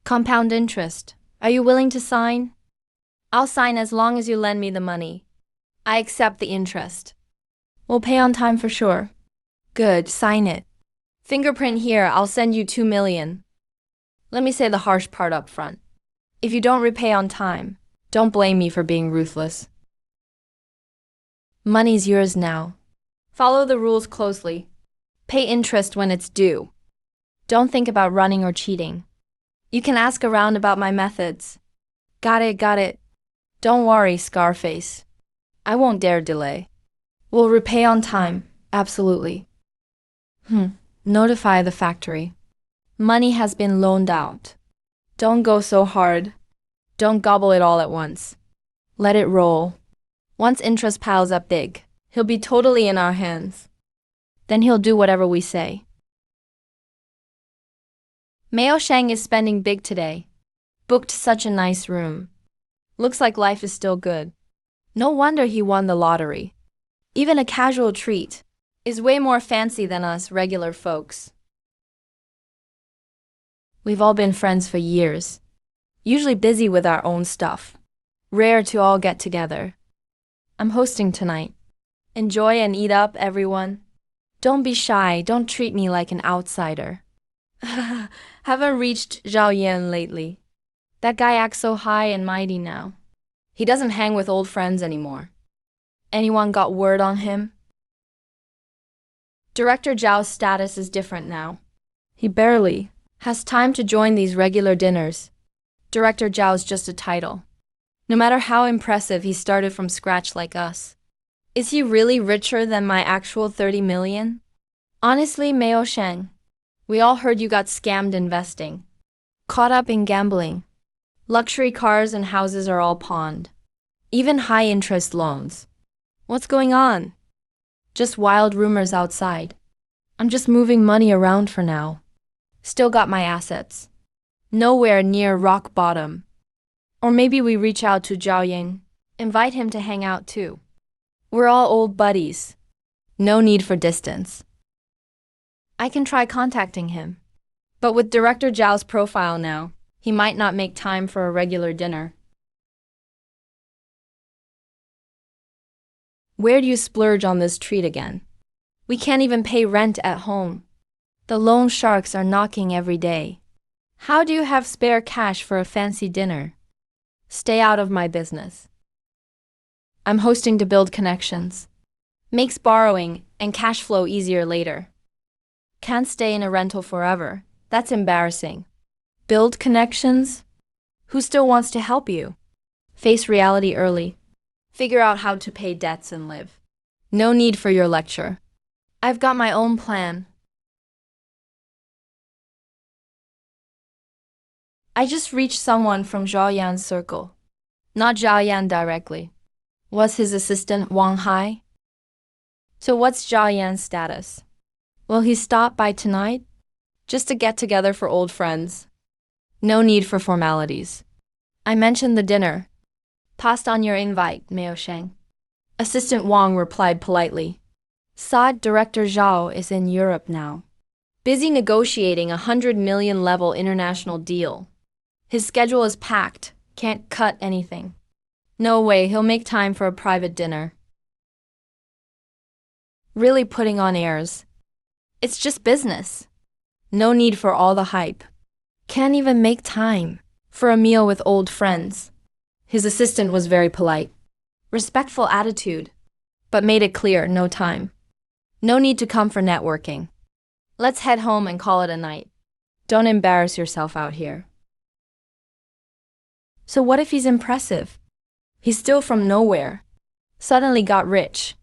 Compound interest. Are you willing to sign? I'll sign as long as you lend me the money. I accept the interest. We'll pay on time for sure. Good, sign it. Fingerprint here, I'll send you 2 million. Let me say the harsh part up front. If you don't repay on time, Don't blame me for being ruthless. money's yours now. Follow the rules closely. Pay interest when it's due. Don't think about running or cheating. You can ask around about my methods. Got it. Don't worry, Scarface. I won't dare delay. We'll repay on time, absolutely. Notify the factory. Money has been loaned out. Don't go so hard. Don't gobble it all at once. Let it roll. Once interest piles up big, he'll be totally in our hands. Then he'll do whatever we say. Mao Sheng is spending big today. Booked such a nice room. Looks like life is still good. No wonder he won the lottery. Even a casual treat is way more fancy than us regular folks. We've all been friends for years. Usually busy with our own stuff. Rare to all get together. I'm hosting tonight. Enjoy and eat up, everyone. Don't be shy, don't treat me like an outsider. Haven't reached Zhao Yan lately. That guy acts so high and mighty now. He doesn't hang with old friends anymore. Anyone got word on him? Director Zhao's status is different now. He barely has time to join these regular dinners. Director Zhao's just a title. No matter how impressive he started from scratch like us. Is he really richer than my actual 30 million? Honestly, Mao Sheng, we all heard you got scammed investing. Caught up in gambling. Luxury cars and houses are all pawned. Even high-interest loans. What's going on? Just wild rumors outside. I'm just moving money around for now. Still got my assets. Nowhere near rock bottom. Or maybe we reach out to Zhao Yan, invite him to hang out too. We're all old buddies. No need for distance. I can try contacting him. But with Director Zhao's profile now, he might not make time for a regular dinner. Where do you splurge on this treat again? We can't even pay rent at home. The loan sharks are knocking every day. How do you have spare cash for a fancy dinner? Stay out of my business. I'm hosting to build connections. Makes borrowing and cash flow easier later. Can't stay in a rental forever. That's embarrassing. Build connections? Who still wants to help you? Face reality early. Figure out how to pay debts and live. No need for your lecture. I've got my own plan. I just reached someone from Zhao Yan's circle. Not Zhao Yan directly. Was his assistant Wang Hai? So what's Zhao Yan's status? Will he stop by tonight? Just a get-together for old friends. No need for formalities. I mentioned the dinner. Passed on your invite, Mao Sheng. Assistant Wang replied politely. Saad Director Zhao is in Europe now. Busy negotiating a 100 million level international deal. His schedule is packed, can't cut anything. No way he'll make time for a private dinner. Really putting on airs. It's just business. No need for all the hype. Can't even make time for a meal with old friends. His assistant was very polite. Respectful attitude, but made it clear no time. No need to come for networking. Let's head home and call it a night. Don't embarrass yourself out here. So what if he's impressive? He's still from nowhere. Suddenly got rich.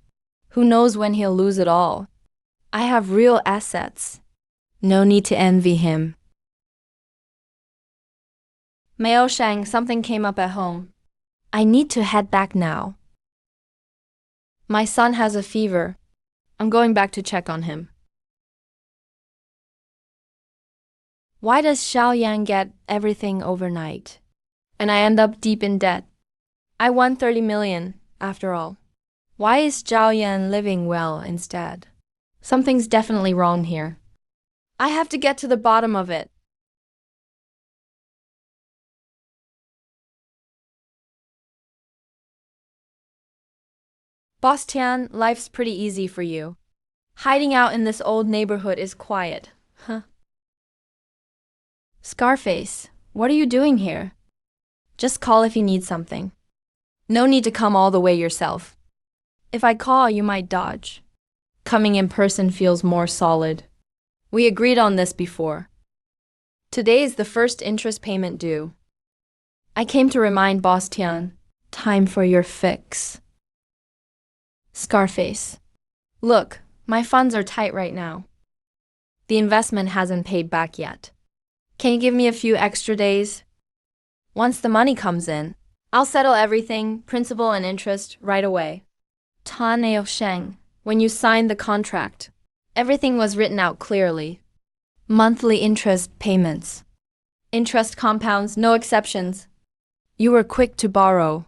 Who knows when he'll lose it all? I have real assets. No need to envy him. Mao Shang, something came up at home. I need to head back now. My son has a fever. I'm going back to check on him. Why does Xiao Yang get everything overnight? And I end up deep in debt. I won 30 million, after all. Why is Zhao Yan living well instead? Something's definitely wrong here. I have to get to the bottom of it. Boss Tian, life's pretty easy for you. Hiding out in this old neighborhood is quiet, huh? Scarface, what are you doing here? Just call if you need something. No need to come all the way yourself. If I call, you might dodge. Coming in person feels more solid. We agreed on this before. Today is the first interest payment due. I came to remind Boss Tian, time for your fix. Scarface. Look, my funds are tight right now. The investment hasn't paid back yet. Can you give me a few extra days? Once the money comes in, I'll settle everything, principal and interest, right away. Ta Neo Sheng, when you signed the contract, everything was written out clearly. Monthly interest payments. Interest compounds, no exceptions. You were quick to borrow.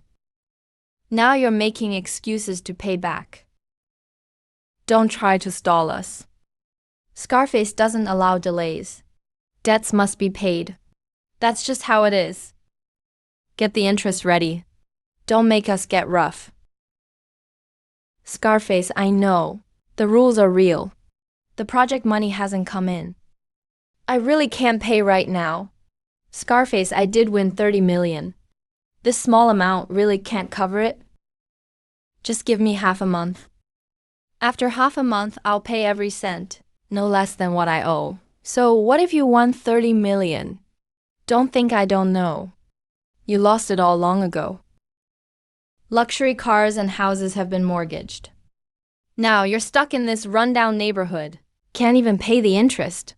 Now you're making excuses to pay back. Don't try to stall us. Scarface doesn't allow delays. Debts must be paid. That's just how it is. Get the interest ready. Don't make us get rough. Scarface, I know. The rules are real. The project money hasn't come in. I really can't pay right now. Scarface, I did win 30 million. This small amount really can't cover it. Just give me half a month. After half a month, I'll pay every cent, no less than what I owe. So what if you won 30 million? Don't think I don't know. You lost it all long ago. Luxury cars and houses have been mortgaged. Now you're stuck in this rundown neighborhood. Can't even pay the interest.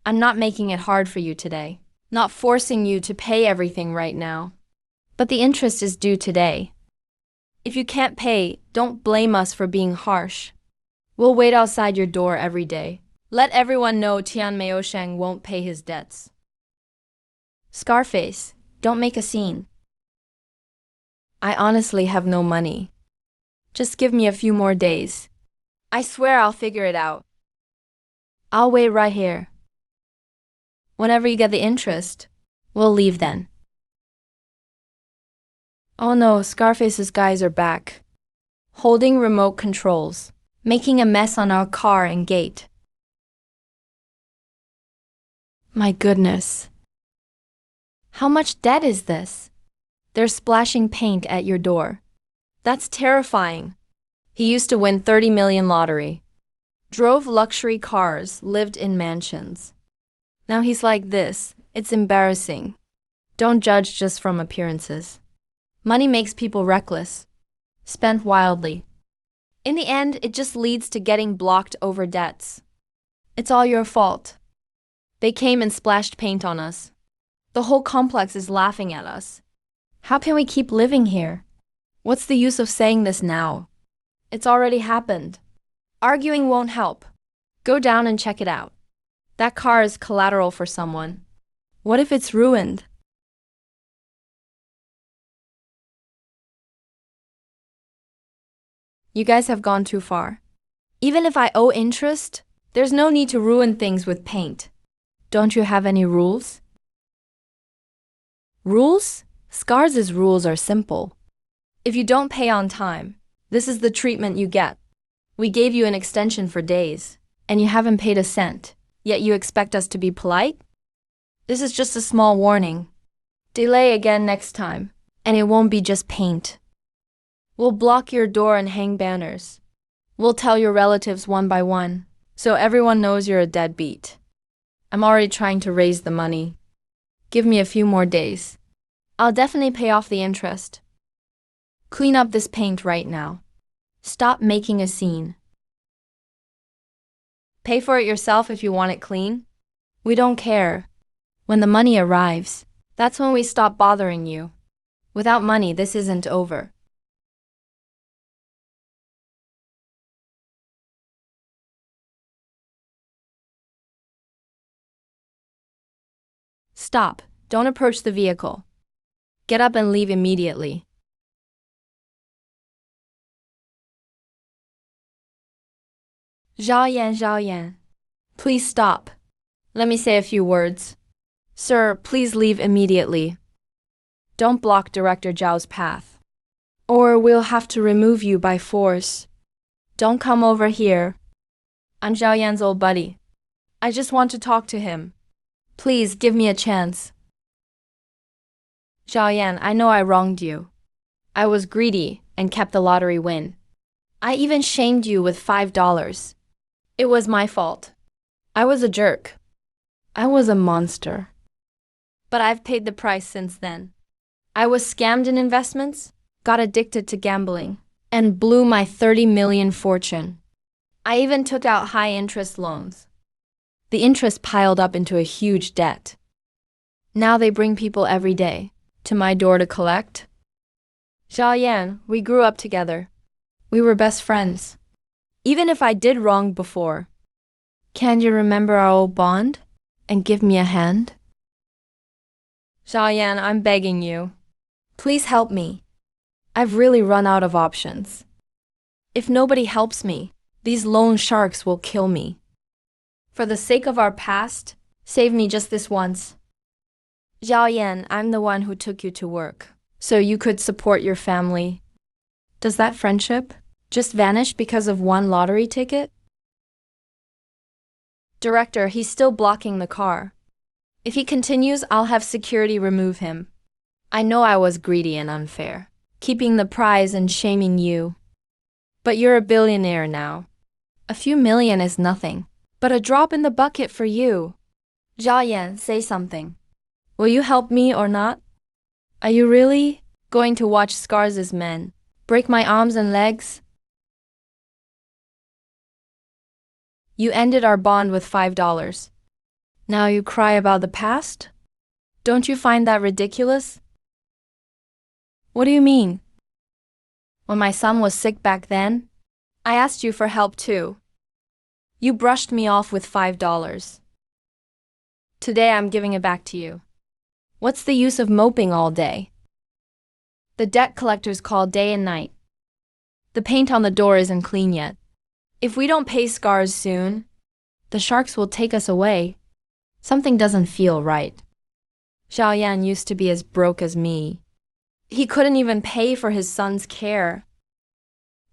I'm not making it hard for you today. Not forcing you to pay everything right now. But the interest is due today. If you can't pay, don't blame us for being harsh. We'll wait outside your door every day. Let everyone know Tian Meosheng won't pay his debts. Scarface, don't make a scene. I honestly have no money. Just give me a few more days. I swear I'll figure it out. I'll wait right here. Whenever you get the interest, we'll leave then. Oh no, Scarface's guys are back. Holding remote controls, making a mess on our car and gate. My goodness. How much debt is this? They're splashing paint at your door. That's terrifying. He used to win 30 million lottery. Drove luxury cars, lived in mansions. Now he's like this. It's embarrassing. Don't judge just from appearances. Money makes people reckless, spent wildly. In the end, it just leads to getting blocked over debts. It's all your fault. They came and splashed paint on us. The whole complex is laughing at us. How can we keep living here? What's the use of saying this now? It's already happened. Arguing won't help. Go down and check it out. That car is collateral for someone. What if it's ruined? You guys have gone too far. Even if I owe interest, there's no need to ruin things with paint. Don't you have any rules? Rules? Scars' rules are simple. If you don't pay on time, this is the treatment you get. We gave you an extension for days, and you haven't paid a cent, yet you expect us to be polite? This is just a small warning. Delay again next time, and it won't be just paint. We'll block your door and hang banners. We'll tell your relatives one by one, so everyone knows you're a deadbeat. I'm already trying to raise the money. Give me a few more days. I'll definitely pay off the interest. Clean up this paint right now. Stop making a scene. Pay for it yourself if you want it clean. We don't care. When the money arrives, That's when we stop bothering you. Without money, this isn't over. Stop. Don't approach the vehicle. Get up and leave immediately. Zhao Yan. Please stop. Let me say a few words. Sir, please leave immediately. Don't block Director Zhao's path. Or we'll have to remove you by force. Don't come over here. I'm Zhao Yan's old buddy. I just want to talk to him. Please give me a chance. Zhao Yan, I know I wronged you. I was greedy and kept the lottery win. I even shamed you with $5. It was my fault. I was a jerk. I was a monster. But I've paid the price since then. I was scammed in investments, got addicted to gambling, and blew my 30 million fortune. I even took out high-interest loans. The interest piled up into a huge debt. Now they bring people every day to my door to collect. Zhao Yan, we grew up together. We were best friends. Even if I did wrong before, can you remember our old bond and give me a hand? Zhao Yan, I'm begging you. Please help me. I've really run out of options. If nobody helps me, these loan sharks will kill me. For the sake of our past, save me just this once. Zhao Yan, I'm the one who took you to work, so you could support your family. Does that friendship just vanish because of one lottery ticket? Director, he's still blocking the car. If he continues, I'll have security remove him. I know I was greedy and unfair, keeping the prize and shaming you. But you're a billionaire now. A few million is nothing, but a drop in the bucket for you. Zhao Yan, say something. Will you help me or not? Are you really going to watch Scars' men break my arms and legs? You ended our bond with $5. Now you cry about the past? Don't you find that ridiculous? What do you mean? When my son was sick back then, I asked you for help too. You brushed me off with $5. Today I'm giving it back to you. What's the use of moping all day? The debt collectors call day and night. The paint on the door isn't clean yet. If we don't pay Scars soon, the sharks will take us away. Something doesn't feel right. Zhao Yan used to be as broke as me. He couldn't even pay for his son's care.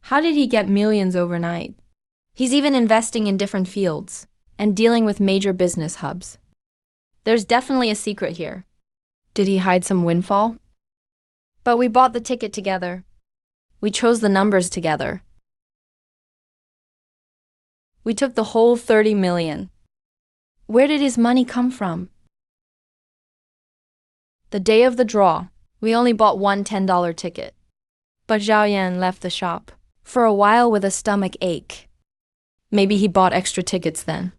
How did he get millions overnight? He's even investing in different fields and dealing with major business hubs. There's definitely a secret here. Did he hide some windfall? But we bought the ticket together. We chose the numbers together. We took the whole 30 million. Where did his money come from? The day of the draw, we only bought one $10 ticket. But Zhao Yan left the shop for a while with a stomach ache. Maybe he bought extra tickets then.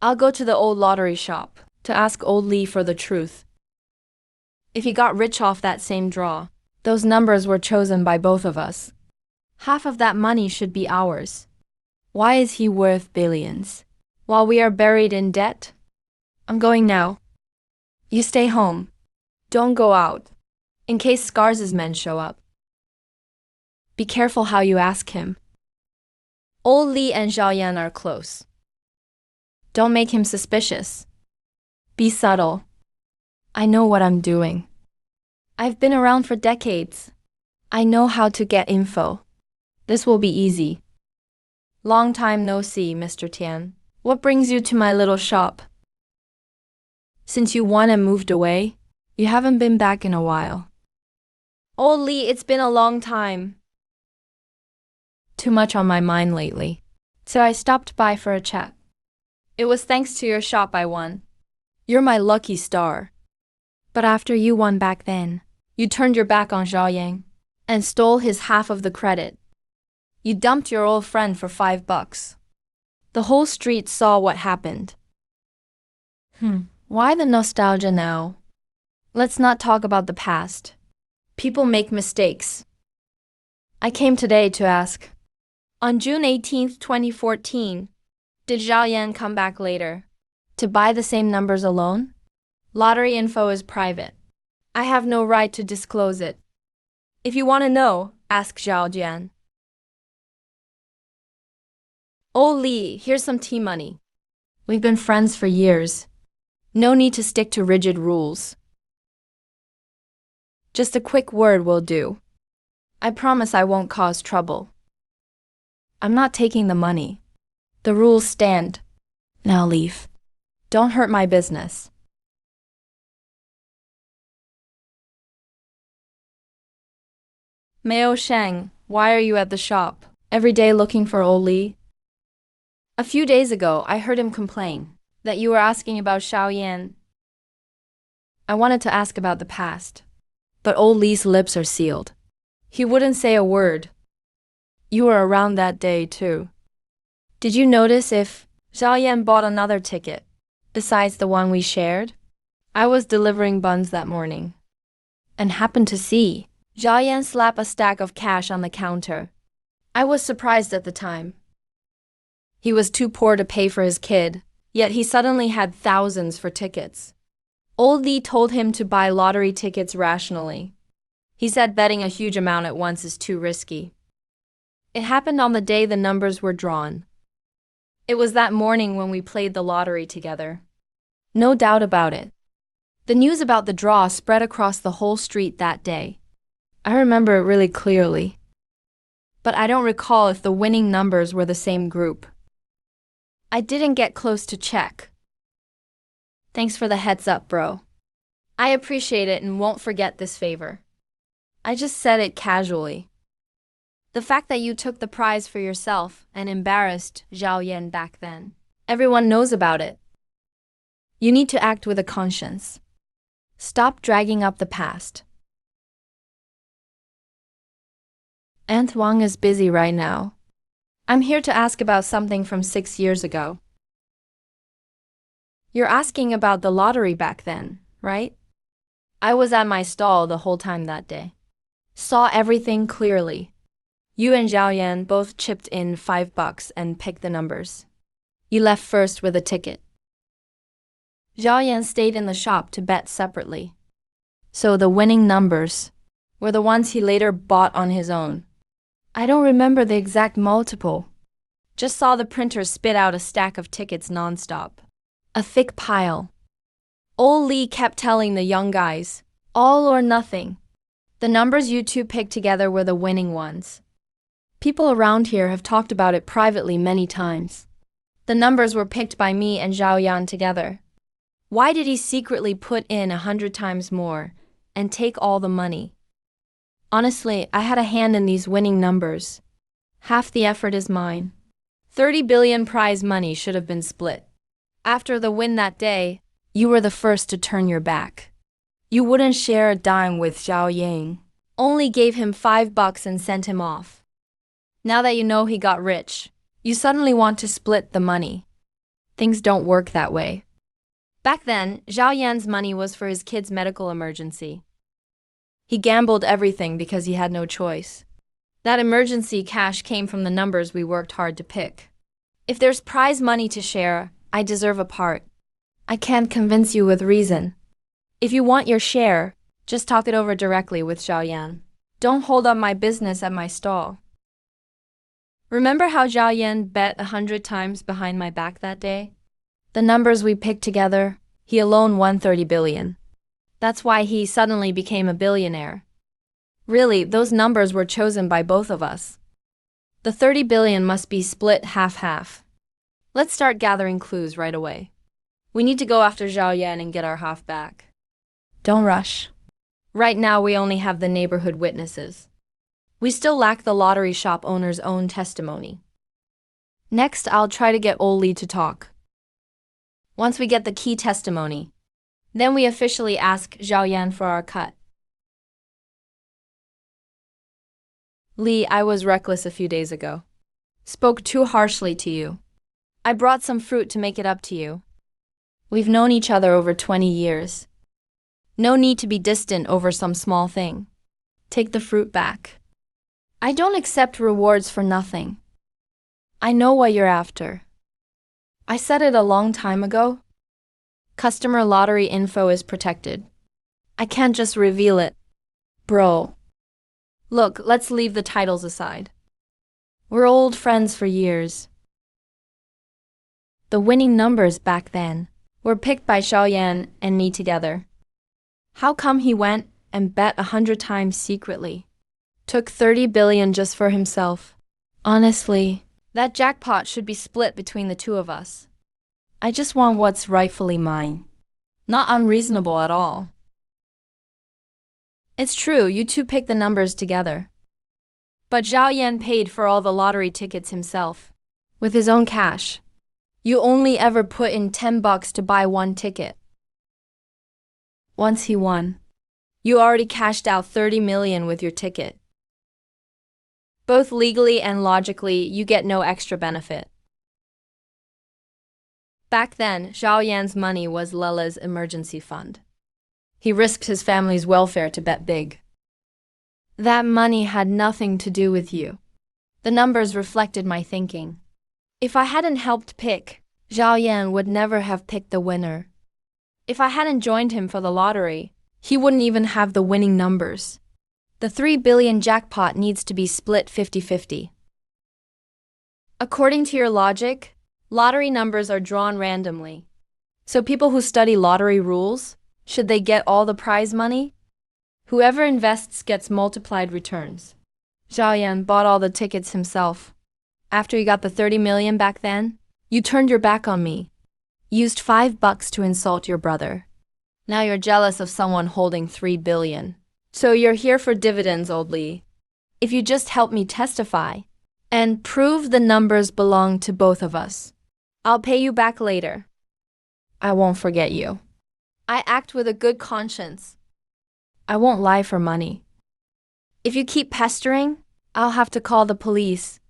I'll go to the old lottery shop to ask old Li for the truth. If he got rich off that same draw, those numbers were chosen by both of us. Half of that money should be ours. Why is he worth billions, while we are buried in debt? I'm going now. You stay home. Don't go out, in case Scars' men show up. Be careful how you ask him. Old Li and Zhao Yan are close. Don't make him suspicious. Be subtle. I know what I'm doing. I've been around for decades. I know how to get info. This will be easy. Long time no see, Mr. Tian. What brings you to my little shop? Since you won and moved away, you haven't been back in a while. Oh, Li, it's been a long time. Too much on my mind lately, so I stopped by for a chat. It was thanks to your shop I won. You're my lucky star. But after you won back then, you turned your back on Zhao Yang and stole his half of the credit. You dumped your old friend for $5. The whole street saw what happened. Why the nostalgia now? Let's not talk about the past. People make mistakes. I came today to ask. On June 18th, 2014, did Zhao Yan come back later? To buy the same numbers alone? Lottery info is private. I have no right to disclose it. If you want to know, ask Zhao Jian. Oh Li, here's some tea money. We've been friends for years. No need to stick to rigid rules. Just a quick word will do. I promise I won't cause trouble. I'm not taking the money. The rules stand. Now leave. Don't hurt my business. Mao Sheng, why are you at the shop? Every day looking for old Li? A few days ago, I heard him complain that you were asking about Xiao Yan. I wanted to ask about the past, but old Li's lips are sealed. He wouldn't say a word. You were around that day, too. Did you notice if Xiao Yan bought another ticket, besides the one we shared? I was delivering buns that morning, and happened to see Xiao Yan slap a stack of cash on the counter. I was surprised at the time. He was too poor to pay for his kid, yet he suddenly had thousands for tickets. Old Li told him to buy lottery tickets rationally. He said betting a huge amount at once is too risky. It happened on the day the numbers were drawn. It was that morning when we played the lottery together. No doubt about it. The news about the draw spread across the whole street that day. I remember it really clearly. But I don't recall if the winning numbers were the same group. I didn't get close to check. Thanks for the heads up, bro. I appreciate it and won't forget this favor. I just said it casually. The fact that you took the prize for yourself and embarrassed Zhao Yan back then. Everyone knows about it. You need to act with a conscience. Stop dragging up the past. Aunt Wang is busy right now. I'm here to ask about something from 6 years ago. You're asking about the lottery back then, right? I was at my stall the whole time that day. Saw everything clearly. You and Zhao Yan both chipped in $5 and picked the numbers. You left first with a ticket. Zhao Yan stayed in the shop to bet separately. So the winning numbers were the ones he later bought on his own. I don't remember the exact multiple. Just saw the printer spit out a stack of tickets nonstop. A thick pile. Old Li kept telling the young guys, all or nothing. The numbers you two picked together were the winning ones. People around here have talked about it privately many times. The numbers were picked by me and Zhao Yan together. Why did he secretly put in 100 times more and take all the money? Honestly, I had a hand in these winning numbers. Half the effort is mine. 30 billion prize money should have been split. After the win that day, you were the first to turn your back. You wouldn't share a dime with Zhao Yang. Only gave him $5 and sent him off. Now that you know he got rich, you suddenly want to split the money. Things don't work that way. Back then, Zhao Yan's money was for his kid's medical emergency. He gambled everything because he had no choice. That emergency cash came from the numbers we worked hard to pick. If there's prize money to share, I deserve a part. I can't convince you with reason. If you want your share, just talk it over directly with Zhao Yan. Don't hold up my business at my stall. Remember how Zhao Yan bet 100 times behind my back that day? The numbers we picked together, he alone won 30 billion. That's why he suddenly became a billionaire. Really, those numbers were chosen by both of us. The 30 billion must be split half-half. Let's start gathering clues right away. We need to go after Zhao Yan and get our half back. Don't rush. Right now we only have the neighborhood witnesses. We still lack the lottery shop owner's own testimony. Next, I'll try to get old Li to talk. Once we get the key testimony, then we officially ask Zhao Yan for our cut. Li, I was reckless a few days ago. Spoke too harshly to you. I brought some fruit to make it up to you. We've known each other over 20 years. No need to be distant over some small thing. Take the fruit back. I don't accept rewards for nothing. I know what you're after. I said it a long time ago. Customer lottery info is protected. I can't just reveal it. Bro. Look, let's leave the titles aside. We're old friends for years. The winning numbers back then were picked by Xiaoyan and me together. How come he went and bet 100 times secretly? Took 30 billion just for himself. Honestly, that jackpot should be split between the two of us. I just want what's rightfully mine. Not unreasonable at all. It's true, you two picked the numbers together. But Zhao Yan paid for all the lottery tickets himself. With his own cash. You only ever put in $10 to buy one ticket. Once he won, you already cashed out 30 million with your ticket. Both legally and logically, you get no extra benefit. Back then, Zhao Yan's money was Lela's emergency fund. He risked his family's welfare to bet big. That money had nothing to do with you. The numbers reflected my thinking. If I hadn't helped pick, Zhao Yan would never have picked the winner. If I hadn't joined him for the lottery, he wouldn't even have the winning numbers. The 3 billion jackpot needs to be split 50-50. According to your logic, lottery numbers are drawn randomly. So people who study lottery rules, should they get all the prize money? Whoever invests gets multiplied returns. Zhao Yan bought all the tickets himself. After you got the 30 million back then, you turned your back on me. Used $5 to insult your brother. Now you're jealous of someone holding 3 billion. So you're here for dividends, old Lee. If you just help me testify and prove the numbers belong to both of us, I'll pay you back later. I won't forget you. I act with a good conscience. I won't lie for money. If you keep pestering, I'll have to call the police.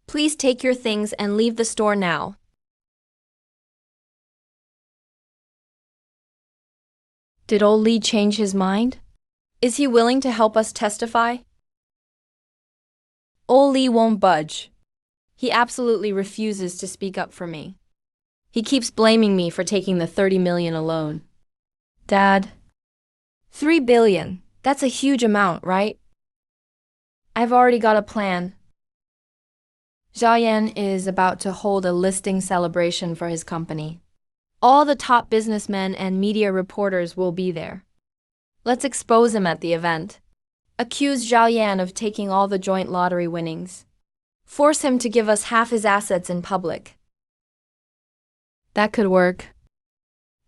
Please take your things and leave the store now. Did old Lee change his mind? Is he willing to help us testify? Old Lee won't budge. He absolutely refuses to speak up for me. He keeps blaming me for taking the 30 million alone. Dad, 3 billion, that's a huge amount, right? I've already got a plan. Zhao Yan is about to hold a listing celebration for his company. All the top businessmen and media reporters will be there. Let's expose him at the event. Accuse Zhao Yan of taking all the joint lottery winnings. Force him to give us half his assets in public. That could work.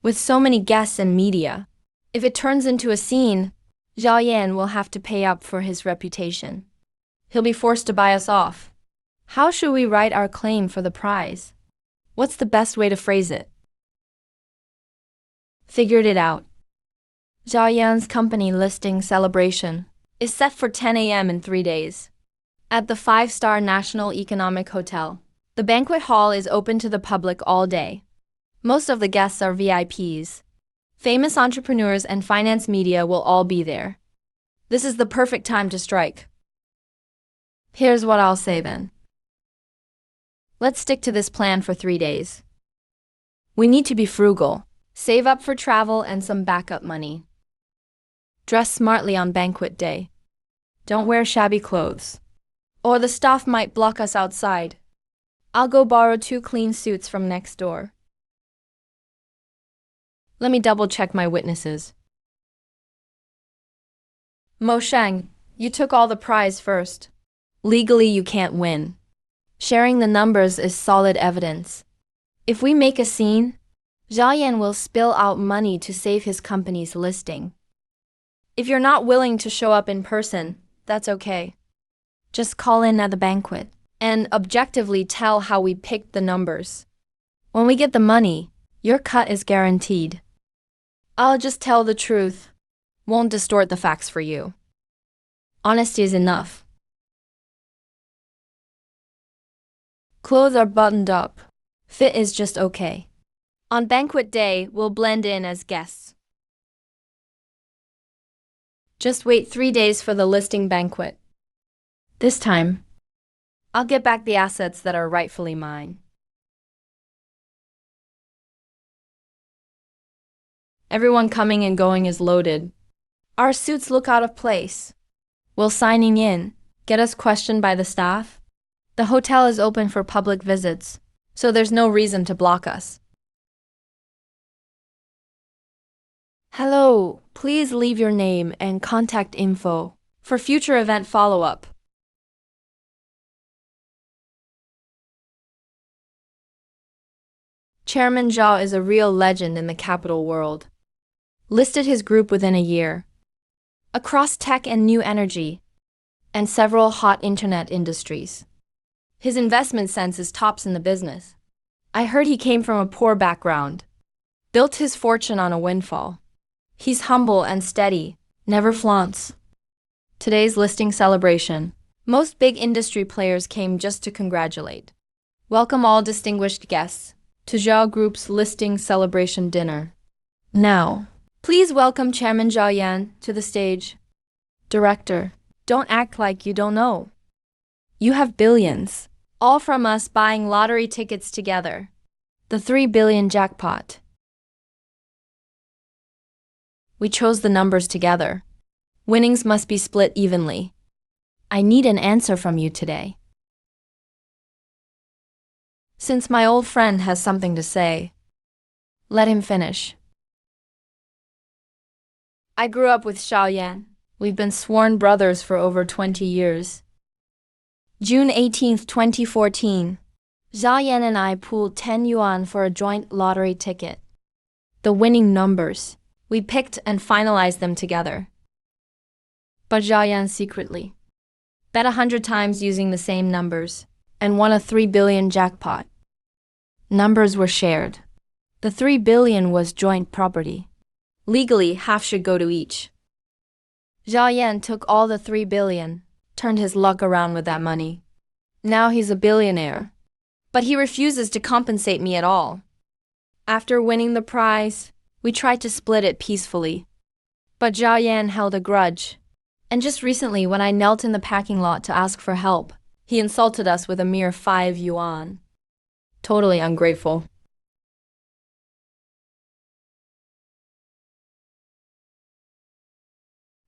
With so many guests and media, if it turns into a scene, Zhao Yan will have to pay up for his reputation. He'll be forced to buy us off. How should we write our claim for the prize? What's the best way to phrase it? Figured it out. Zhao Yan's company listing celebration is set for 10 a.m. in 3 days. At the 5-star National Economic Hotel, the banquet hall is open to the public all day. Most of the guests are VIPs. Famous entrepreneurs and finance media will all be there. This is the perfect time to strike. Here's what I'll say then. Let's stick to this plan for 3 days. We need to be frugal. Save up for travel and some backup money. Dress smartly on banquet day. Don't wear shabby clothes, or the staff might block us outside. I'll go borrow 2 clean suits from next door. Let me double-check my witnesses. Mo Shang, you took all the prize first. Legally, you can't win. Sharing the numbers is solid evidence. If we make a scene, Zhao Yan will spill out money to save his company's listing. If you're not willing to show up in person, that's okay. Just call in at the banquet and objectively tell how we picked the numbers. When we get the money, your cut is guaranteed. I'll just tell the truth. Won't distort the facts for you. Honesty is enough. Clothes are buttoned up. Fit is just okay. On banquet day, we'll blend in as guests. Just wait 3 days for the listing banquet. This time, I'll get back the assets that are rightfully mine. Everyone coming and going is loaded. Our suits look out of place. Will signing in get us questioned by the staff? The hotel is open for public visits, so there's no reason to block us. Hello, please leave your name and contact info for future event follow-up. Chairman Zhao is a real legend in the capital world. Listed his group within a year. Across tech and new energy, and several hot internet industries. His investment sense is tops in the business. I heard he came from a poor background. Built his fortune on a windfall. He's humble and steady, never flaunts. Today's listing celebration. Most big industry players came just to congratulate. Welcome all distinguished guests to Zhao Group's listing celebration dinner. Now, please welcome Chairman Zhao Yan to the stage. Director, don't act like you don't know. You have billions, all from us buying lottery tickets together. The 3 billion jackpot. We chose the numbers together. Winnings must be split evenly. I need an answer from you today. Since my old friend has something to say, let him finish. I grew up with Xiao Yan. We've been sworn brothers for over 20 years. June 18, 2014. Xiao Yan and I pooled 10 yuan for a joint lottery ticket. The winning numbers. We picked and finalized them together. But Xiao Yan secretly bet 100 times using the same numbers and won a 3 billion jackpot. Numbers were shared. The 3 billion was joint property. Legally, half should go to each. Xiao Yan took all the 3 billion, turned his luck around with that money. Now he's a billionaire. But he refuses to compensate me at all. After winning the prize, we tried to split it peacefully. But Xiao Yan held a grudge. And just recently, when I knelt in the parking lot to ask for help, he insulted us with a mere 5 yuan. Totally ungrateful.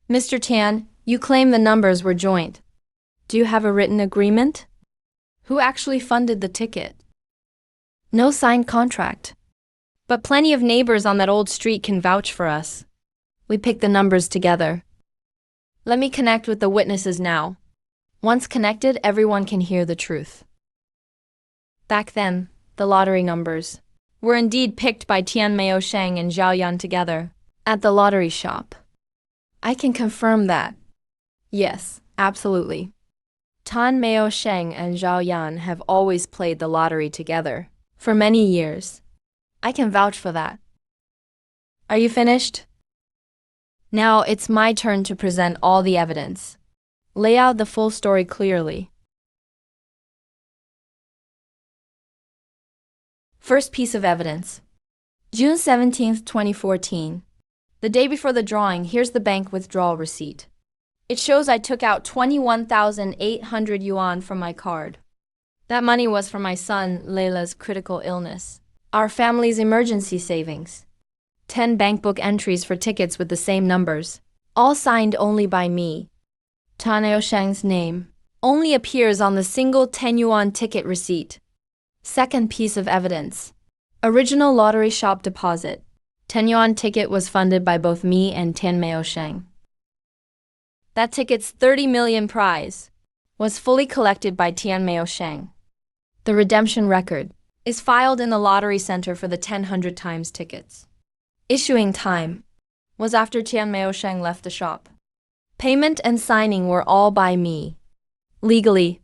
Mr. Tian, you claim the numbers were joint. Do you have a written agreement? Who actually funded the ticket? No signed contract. But plenty of neighbors on that old street can vouch for us. We picked the numbers together. Let me connect with the witnesses now. Once connected, everyone can hear the truth. Back then, the lottery numbers were indeed picked by Tian Meo Sheng and Zhao Yan together at the lottery shop. I can confirm that. Yes, absolutely. Tan Meo Sheng and Zhao Yan have always played the lottery together for many years. I can vouch for that. Are you finished? Now it's my turn to present all the evidence. Lay out the full story clearly. First piece of evidence. June 17, 2014. The day before the drawing, here's the bank withdrawal receipt. It shows I took out 21,800 yuan from my card. That money was for my son, Leila's critical illness. Our family's emergency savings. 10 bank book entries for tickets with the same numbers, all signed only by me. Tan Meo Sheng's name only appears on the single 10 yuan ticket receipt. Second piece of evidence. Original lottery shop deposit. 10 yuan ticket was funded by both me and Tan Meo Sheng. That ticket's 30 million prize was fully collected by Tian Meo Sheng. The redemption record is filed in the lottery center for the 100 times tickets. Issuing time was after Tian Meo Sheng left the shop. Payment and signing were all by me. Legally,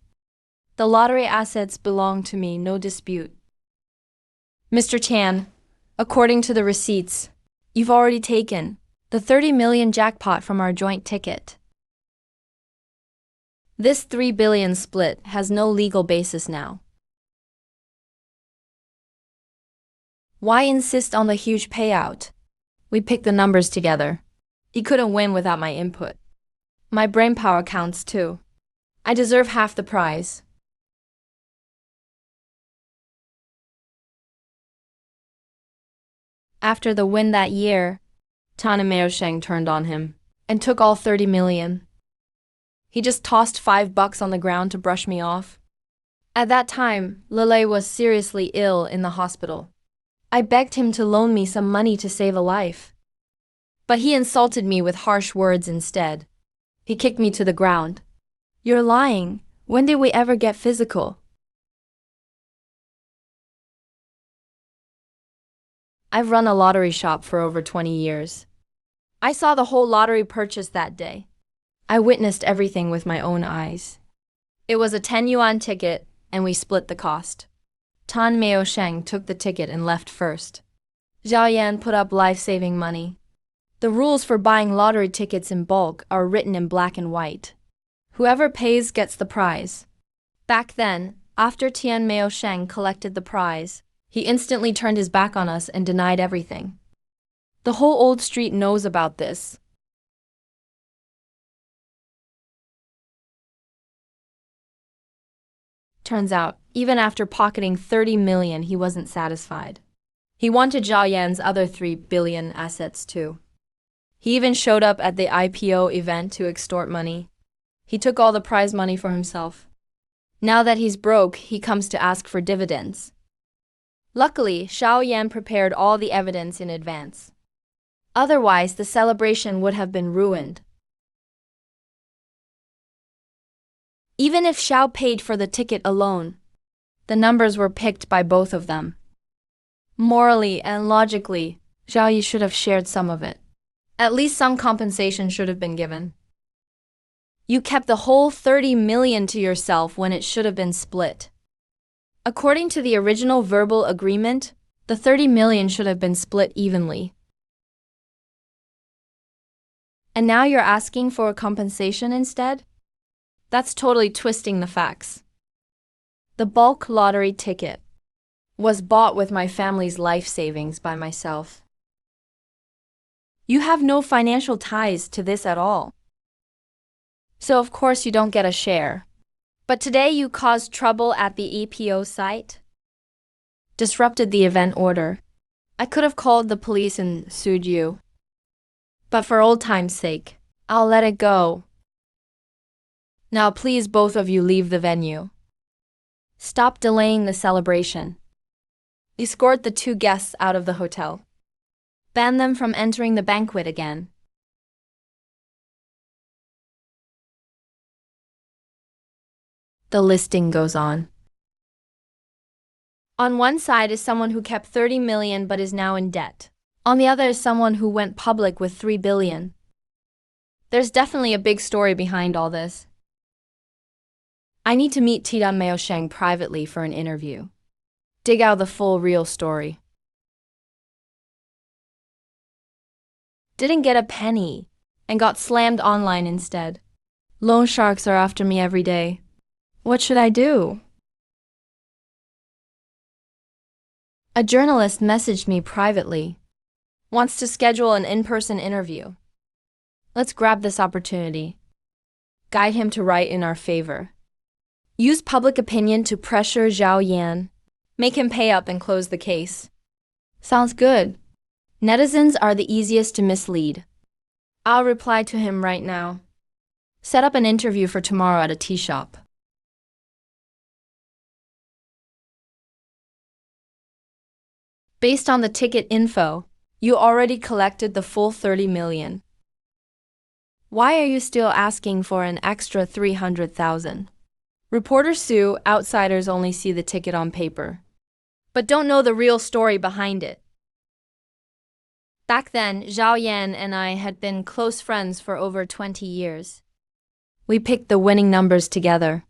the lottery assets belong to me, no dispute. Mr. Tian, according to the receipts, you've already taken the 30 million jackpot from our joint ticket. This 3 billion split has no legal basis now. Why insist on the huge payout? We picked the numbers together. He couldn't win without my input. My brainpower counts too. I deserve half the prize. After the win that year, Tan and Mao Sheng turned on him and took all 30 million. He just tossed $5 on the ground to brush me off. At that time, Lele was seriously ill in the hospital. I begged him to loan me some money to save a life. But he insulted me with harsh words instead. He kicked me to the ground. You're lying. When did we ever get physical? I've run a lottery shop for over 20 years. I saw the whole lottery purchase that day. I witnessed everything with my own eyes. It was a 10 yuan ticket, and we split the cost. Tan Mao Sheng took the ticket and left first. Zhao Yan put up life-saving money. The rules for buying lottery tickets in bulk are written in black and white. Whoever pays gets the prize. Back then, after Tian Mao Sheng collected the prize, he instantly turned his back on us and denied everything. The whole old street knows about this. Turns out, even after pocketing 30 million, he wasn't satisfied. He wanted Zhao Yan's other 3 billion assets too. He even showed up at the IPO event to extort money. He took all the prize money for himself. Now that he's broke, he comes to ask for dividends. Luckily, Zhao Yan prepared all the evidence in advance. Otherwise, the celebration would have been ruined. Even if Xiao paid for the ticket alone, the numbers were picked by both of them. Morally and logically, Zhao Yi should have shared some of it. At least some compensation should have been given. You kept the whole 30 million to yourself when it should have been split. According to the original verbal agreement, the 30 million should have been split evenly. And now you're asking for a compensation instead? That's totally twisting the facts. The bulk lottery ticket was bought with my family's life savings by myself. You have no financial ties to this at all. So of course you don't get a share. But today you caused trouble at the EPO site, disrupted the event order. I could have called the police and sued you. But for old time's sake, I'll let it go. Now please both of you leave the venue. Stop delaying the celebration. Escort the 2 guests out of the hotel. Ban them from entering the banquet again. The listing goes on. On one side is someone who kept 30 million but is now in debt. On the other is someone who went public with 3 billion. There's definitely a big story behind all this. I need to meet Tian Mao Sheng privately for an interview. Dig out the full real story. Didn't get a penny and got slammed online instead. Loan sharks are after me every day. What should I do? A journalist messaged me privately. Wants to schedule an in-person interview. Let's grab this opportunity. Guide him to write in our favor. Use public opinion to pressure Zhao Yan. Make him pay up and close the case. Sounds good. Netizens are the easiest to mislead. I'll reply to him right now. Set up an interview for tomorrow at a tea shop. Based on the ticket info, you already collected the full 30 million. Why are you still asking for an extra 300,000? Reporters sue, outsiders only see the ticket on paper, but don't know the real story behind it. Back then, Zhao Yan and I had been close friends for over 20 years. We picked the winning numbers together.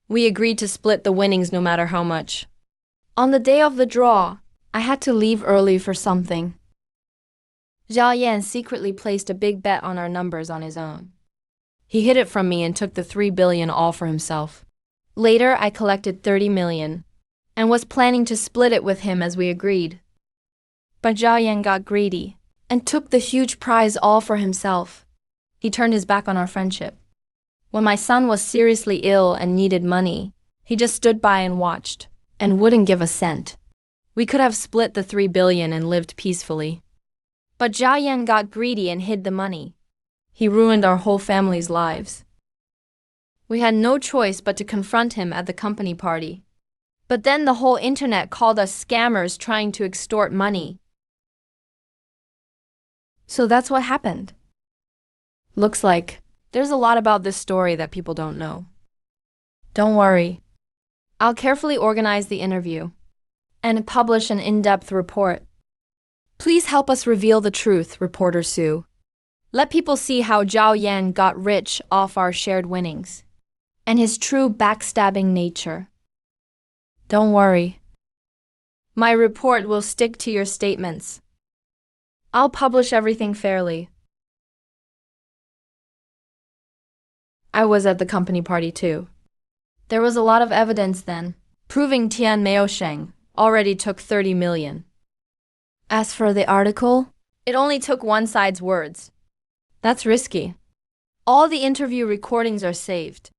We agreed to split the winnings no matter how much. On the day of the draw, I had to leave early for something. Zhao Yan secretly placed a big bet on our numbers on his own. He hid it from me and took the 3 billion all for himself. Later, I collected 30 million and was planning to split it with him as we agreed. But Zhao Yan got greedy and took the huge prize all for himself. He turned his back on our friendship. When my son was seriously ill and needed money, he just stood by and watched, and wouldn't give a cent. We could have split the 3 billion and lived peacefully. But Zhao Yan got greedy and hid the money. He ruined our whole family's lives. We had no choice but to confront him at the company party. But then the whole internet called us scammers trying to extort money. So that's what happened. Looks like there's a lot about this story that people don't know. Don't worry. I'll carefully organize the interview and publish an in-depth report. Please help us reveal the truth, Reporter Sue. Let people see how Zhao Yan got rich off our shared winnings and his true backstabbing nature. Don't worry. My report will stick to your statements. I'll publish everything fairly. I was at the company party too. There was a lot of evidence then, proving Tian Maosheng already took 30 million. As for the article, it only took one side's words. That's risky. All the interview recordings are saved.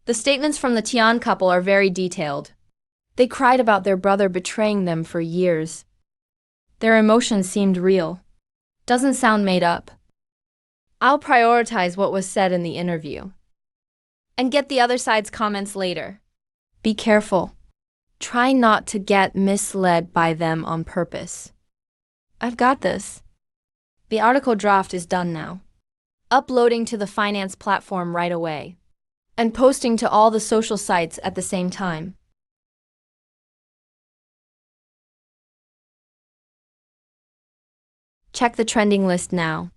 The statements from the Tian couple are very detailed. They cried about their brother betraying them for years. Their emotions seemed real. Doesn't sound made up. I'll prioritize what was said in the interview and get the other side's comments later. Be careful. Try not to get misled by them on purpose. I've got this. The article draft is done now. Uploading to the finance platform right away and posting to all the social sites at the same time. Check the trending list now.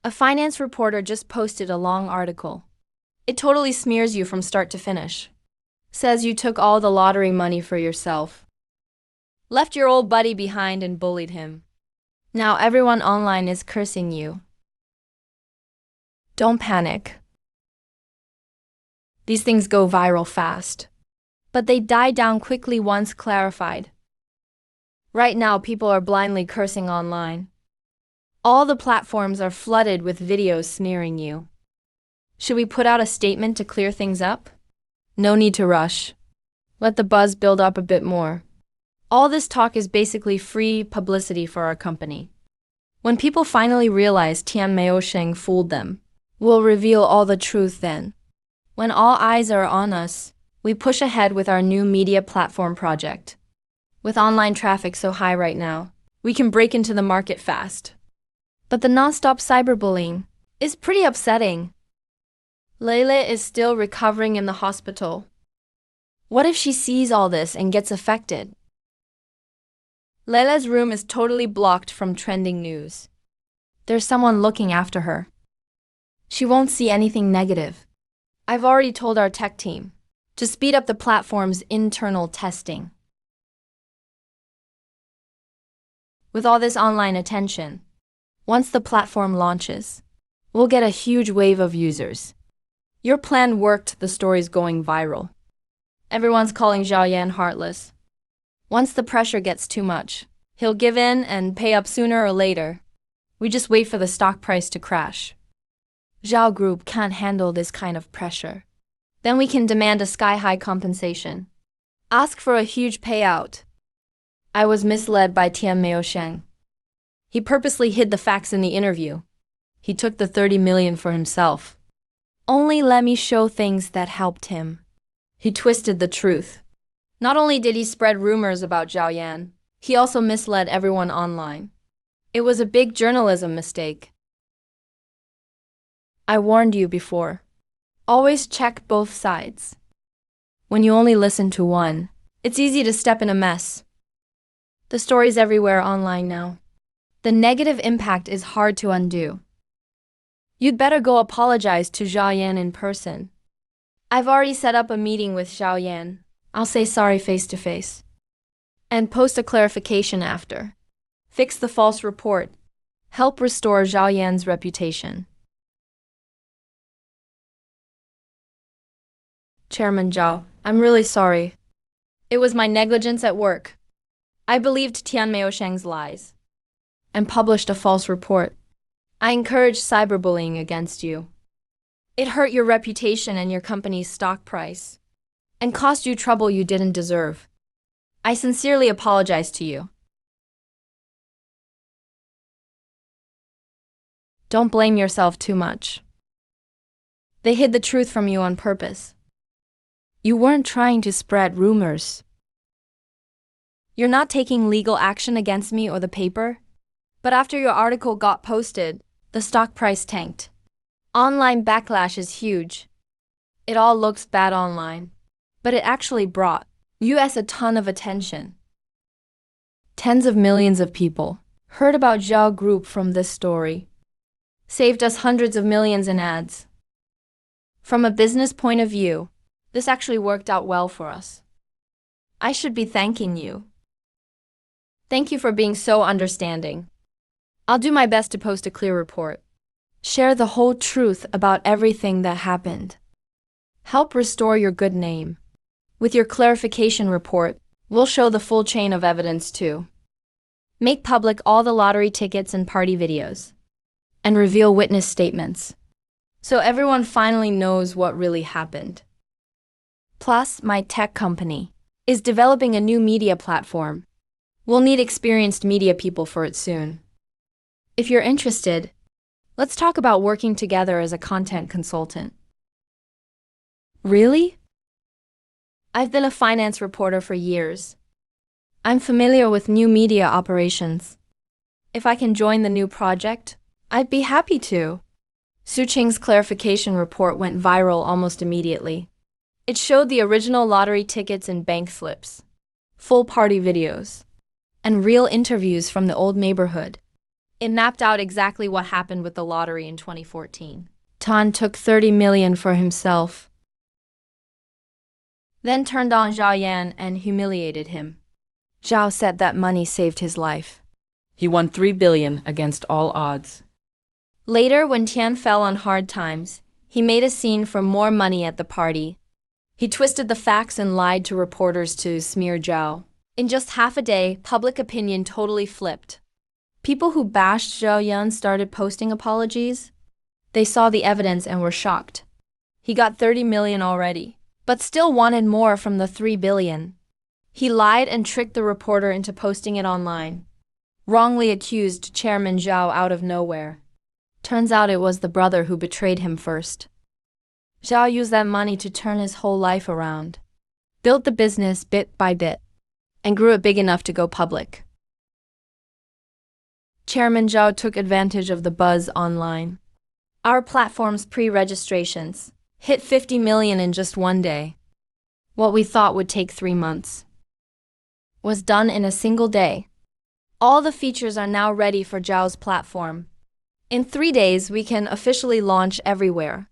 A finance reporter just posted a long article. It totally smears you from start to finish. Says you took all the lottery money for yourself. Left your old buddy behind and bullied him. Now everyone online is cursing you. Don't panic. These things go viral fast, but they die down quickly once clarified. Right now, people are blindly cursing online. All the platforms are flooded with videos smearing you. Should we put out a statement to clear things up? No need to rush. Let the buzz build up a bit more. All this talk is basically free publicity for our company. When people finally realize Tian Maosheng fooled them, we'll reveal all the truth then. When all eyes are on us, we push ahead with our new media platform project. With online traffic so high right now, we can break into the market fast. But the non-stop cyberbullying is pretty upsetting. Leila is still recovering in the hospital. What if she sees all this and gets affected? Leila's room is totally blocked from trending news. There's someone looking after her. She won't see anything negative. I've already told our tech team to speed up the platform's internal testing. With all this online attention, once the platform launches, we'll get a huge wave of users. Your plan worked, the story's going viral. Everyone's calling Zhao Yan heartless. Once the pressure gets too much, he'll give in and pay up sooner or later. We just wait for the stock price to crash. Zhao Group can't handle this kind of pressure. Then we can demand a sky-high compensation. Ask for a huge payout. I was misled by Tian Maosheng. He purposely hid the facts in the interview. He took the 30 million for himself. Only let me show things that helped him. He twisted the truth. Not only did he spread rumors about Zhao Yan, he also misled everyone online. It was a big journalism mistake. I warned you before. Always check both sides. When you only listen to one, it's easy to step in a mess. The story's everywhere online now. The negative impact is hard to undo. You'd better go apologize to Zhao Yan in person. I've already set up a meeting with Zhao Yan. I'll say sorry face to face. And post a clarification after. Fix the false report. Help restore Zhao Yan's reputation. Chairman Zhao, I'm really sorry. It was my negligence at work. I believed Tian Maosheng's lies. and published a false report. I encouraged cyberbullying against you. It hurt your reputation and your company's stock price, and cost you trouble you didn't deserve. I sincerely apologize to you. Don't blame yourself too much. They hid the truth from you on purpose. You weren't trying to spread rumors. You're not taking legal action against me or the paper, but after your article got posted, the stock price tanked. Online backlash is huge. It all looks bad online, but it actually brought US a ton of attention. Tens of millions of people heard about Zhao Group from this story. Saved us hundreds of millions in ads. From a business point of view, this actually worked out well for us. I should be thanking you. Thank you for being so understanding. I'll do my best to post a clear report. Share the whole truth about everything that happened. Help restore your good name. With your clarification report, we'll show the full chain of evidence too. Make public all the lottery tickets and party videos. And reveal witness statements, so everyone finally knows what really happened. Plus, my tech company is developing a new media platform. We'll need experienced media people for it soon. If you're interested, let's talk about working together as a content consultant. Really? I've been a finance reporter for years. I'm familiar with new media operations. If I can join the new project, I'd be happy to. Su Qing's clarification report went viral almost immediately. It showed the original lottery tickets and bank slips, full party videos, and real interviews from the old neighborhood. It mapped out exactly what happened with the lottery in 2014. Tan took 30 million for himself, then turned on Zhao Yan and humiliated him. Zhao said that money saved his life. He won 3 billion against all odds. Later, when Tian fell on hard times, he made a scene for more money at the party. He twisted the facts and lied to reporters to smear Zhao. In just half a day, public opinion totally flipped. People who bashed Zhao Yan started posting apologies. They saw the evidence and were shocked. He got 30 million already, but still wanted more from the 3 billion. He lied and tricked the reporter into posting it online. Wrongly accused Chairman Zhao out of nowhere. Turns out it was the brother who betrayed him first. Zhao used that money to turn his whole life around, built the business bit by bit, and grew it big enough to go public. Chairman Zhao took advantage of the buzz online. Our platform's pre-registrations hit 50 million in just one day. What we thought would take 3 months was done in a single day. All the features are now ready for Zhao's platform. In 3 days, we can officially launch everywhere.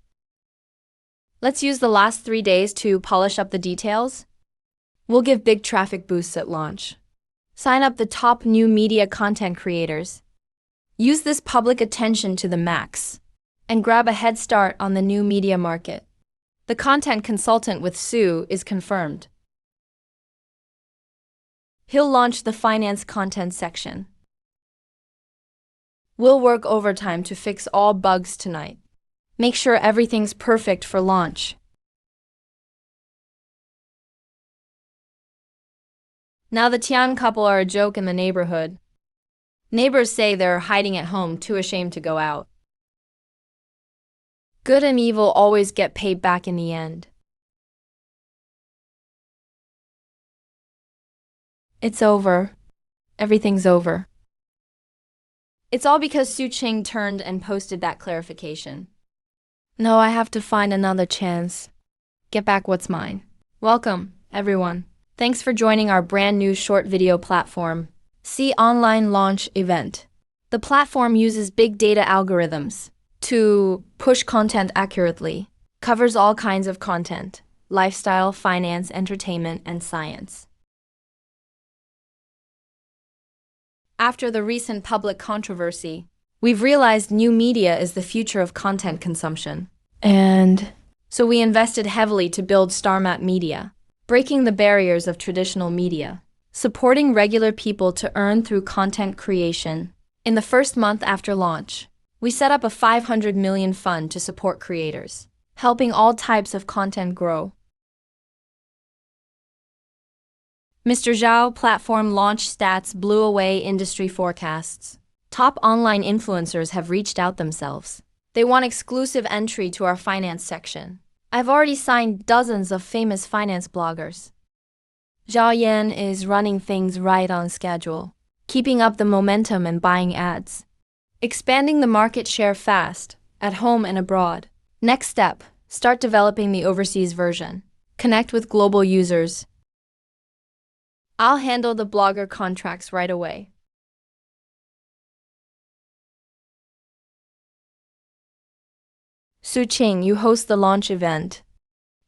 Let's use the last 3 days to polish up the details. We'll give big traffic boosts at launch. Sign up the top new media content creators. Use this public attention to the max, and grab a head start on the new media market. The content consultant with Sue is confirmed. He'll launch the finance content section. We'll work overtime to fix all bugs tonight. Make sure everything's perfect for launch. Now the Tian couple are a joke in the neighborhood. Neighbors say they're hiding at home, too ashamed to go out. Good and evil always get paid back in the end. It's over. Everything's over. It's all because Su Qing turned and posted that clarification. No, I have to find another chance. Get back what's mine. Welcome, everyone. Thanks for joining our brand new short video platform. See Online Launch Event. The platform uses big data algorithms to push content accurately. Covers all kinds of content: lifestyle, finance, entertainment, and science. After the recent public controversy, we've realized new media is the future of content consumption. And so we invested heavily to build StarMat Media, breaking the barriers of traditional media, supporting regular people to earn through content creation. In the first month after launch, we set up a 500 million fund to support creators, helping all types of content grow. Mr. Zhao platform launch stats blew away industry forecasts. Top online influencers have reached out themselves. They want exclusive entry to our finance section. I've already signed dozens of famous finance bloggers. Zhao Yan is running things right on schedule, keeping up the momentum and buying ads. Expanding the market share fast, at home and abroad. Next step, start developing the overseas version. Connect with global users. I'll handle the blogger contracts right away. Su Qing, you host the launch event.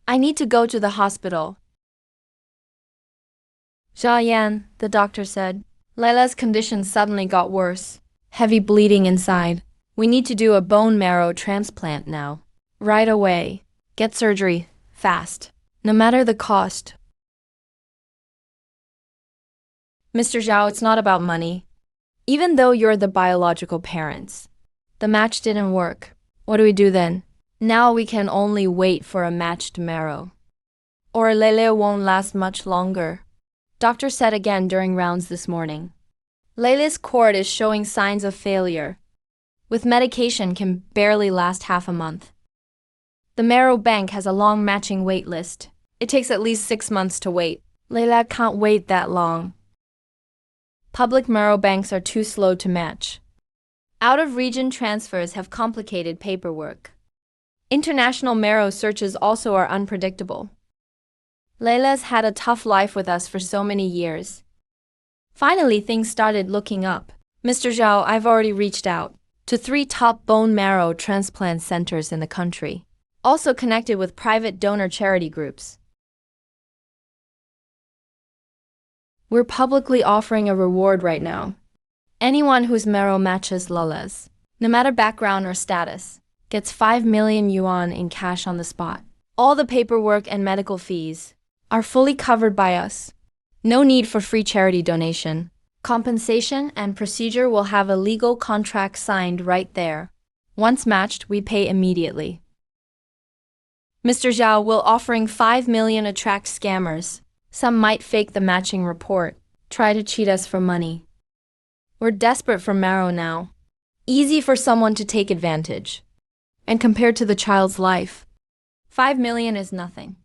I need to go to the hospital. Zhao Yan, the doctor said. Leila's condition suddenly got worse. Heavy bleeding inside. We need to do a bone marrow transplant now. Right away. Get surgery, fast. No matter the cost. Mr. Zhao, it's not about money. Even though you're the biological parents. The match didn't work. What do we do then? Now we can only wait for a matched marrow. Or Leila won't last much longer. Doctor said again during rounds this morning. Leila's cord is showing signs of failure. With medication can barely last half a month. The marrow bank has a long matching wait list. It takes at least 6 months to wait. Leila can't wait that long. Public marrow banks are too slow to match. Out-of-region transfers have complicated paperwork. International marrow searches also are unpredictable. Leila's had a tough life with us for so many years. Finally, things started looking up. Mr. Zhao, I've already reached out to 3 top bone marrow transplant centers in the country, also connected with private donor charity groups. We're publicly offering a reward right now. Anyone whose marrow matches Leila's, no matter background or status, gets 5 million yuan in cash on the spot. All the paperwork and medical fees are fully covered by us. No need for free charity donation. Compensation and procedure will have a legal contract signed right there. Once matched, we pay immediately. Mr. Zhao, will offering 5 million attract scammers. Some might fake the matching report, try to cheat us for money. We're desperate for marrow now. Easy for someone to take advantage. And compared to the child's life, 5 million is nothing.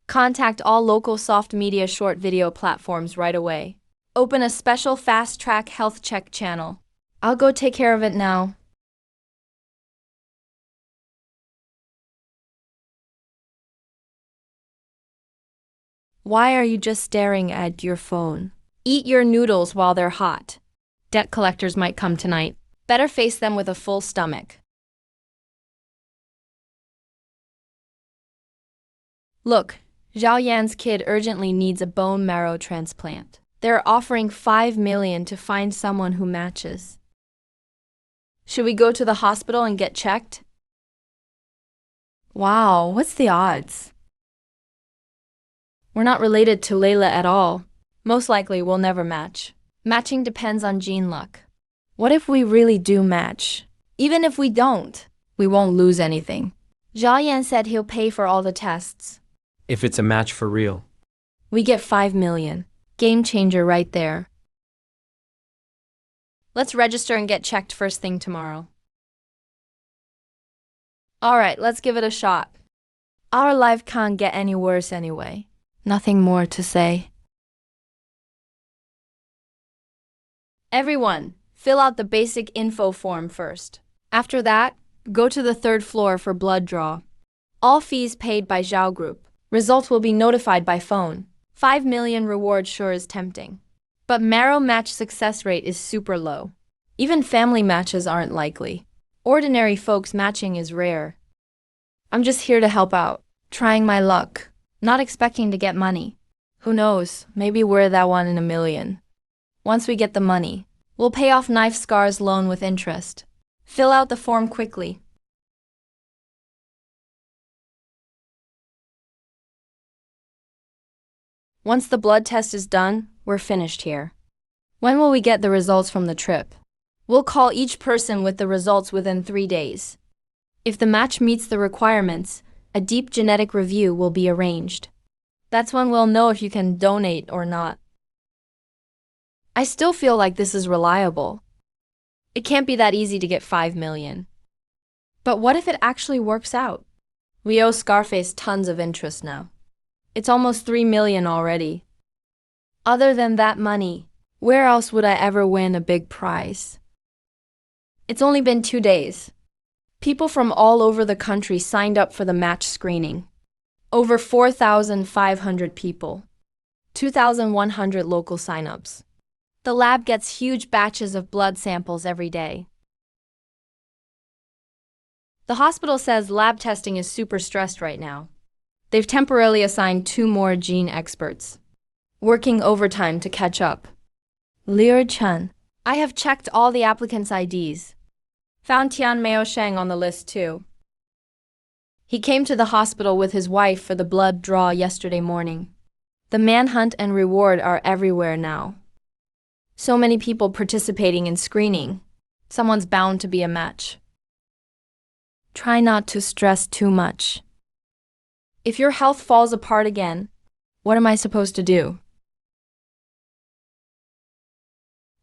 Contact all local soft media short video platforms right away. Open a special fast-track health check channel. I'll go take care of it now. Why are you just staring at your phone? Eat your noodles while they're hot. Debt collectors might come tonight. Better face them with a full stomach. Look, Zhao Yan's kid urgently needs a bone marrow transplant. They're offering 5 million to find someone who matches. Should we go to the hospital and get checked? Wow, what's the odds? We're not related to Leila at all. Most likely we'll never match. Matching depends on gene luck. What if we really do match? Even if we don't, we won't lose anything. Zhao Yan said he'll pay for all the tests. If it's a match for real. We get 5 million. Game changer right there. Let's register and get checked first thing tomorrow. Alright, let's give it a shot. Our life can't get any worse anyway. Nothing more to say. Everyone, fill out the basic info form first. After that, go to the 3rd floor for blood draw. All fees paid by Zhao Group. Results will be notified by phone. 5 million reward sure is tempting. But marrow match success rate is super low. Even family matches aren't likely. Ordinary folks matching is rare. I'm just here to help out, trying my luck, not expecting to get money. Who knows, maybe we're that 1 in a million. Once we get the money, we'll pay off Knife Scar's loan with interest. Fill out the form quickly. Once the blood test is done, we're finished here. When will we get the results from the trip? We'll call each person with the results within 3 days. If the match meets the requirements, a deep genetic review will be arranged. That's when we'll know if you can donate or not. I still feel like this is reliable. It can't be that easy to get 5 million. But what if it actually works out? We owe Scarface tons of interest now. It's almost 3 million already. Other than that money, where else would I ever win a big prize? It's only been 2 days. People from all over the country signed up for the match screening. Over 4,500 people. 2,100 local signups. The lab gets huge batches of blood samples every day. The hospital says lab testing is super stressed right now. They've temporarily assigned 2 more gene experts, working overtime to catch up. Lear Chen. I have checked all the applicants' IDs. Found Tian Mao Sheng on the list too. He came to the hospital with his wife for the blood draw yesterday morning. The manhunt and reward are everywhere now. So many people participating in screening. Someone's bound to be a match. Try not to stress too much. If your health falls apart again, what am I supposed to do?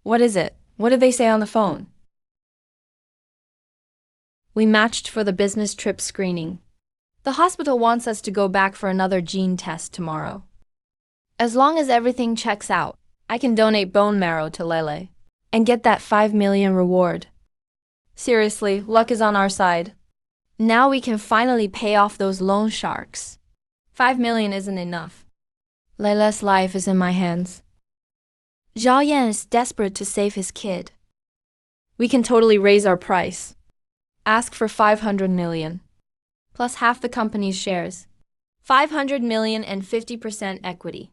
What is it? What did they say on the phone? We matched for the business trip screening. The hospital wants us to go back for another gene test tomorrow. As long as everything checks out, I can donate bone marrow to Lele and get that 5 million reward. Seriously, luck is on our side. Now we can finally pay off those loan sharks. 5 million isn't enough. Lele's life is in my hands. Zhao Yan is desperate to save his kid. We can totally raise our price. Ask for 500 million, plus half the company's shares. 500 million and 50% equity.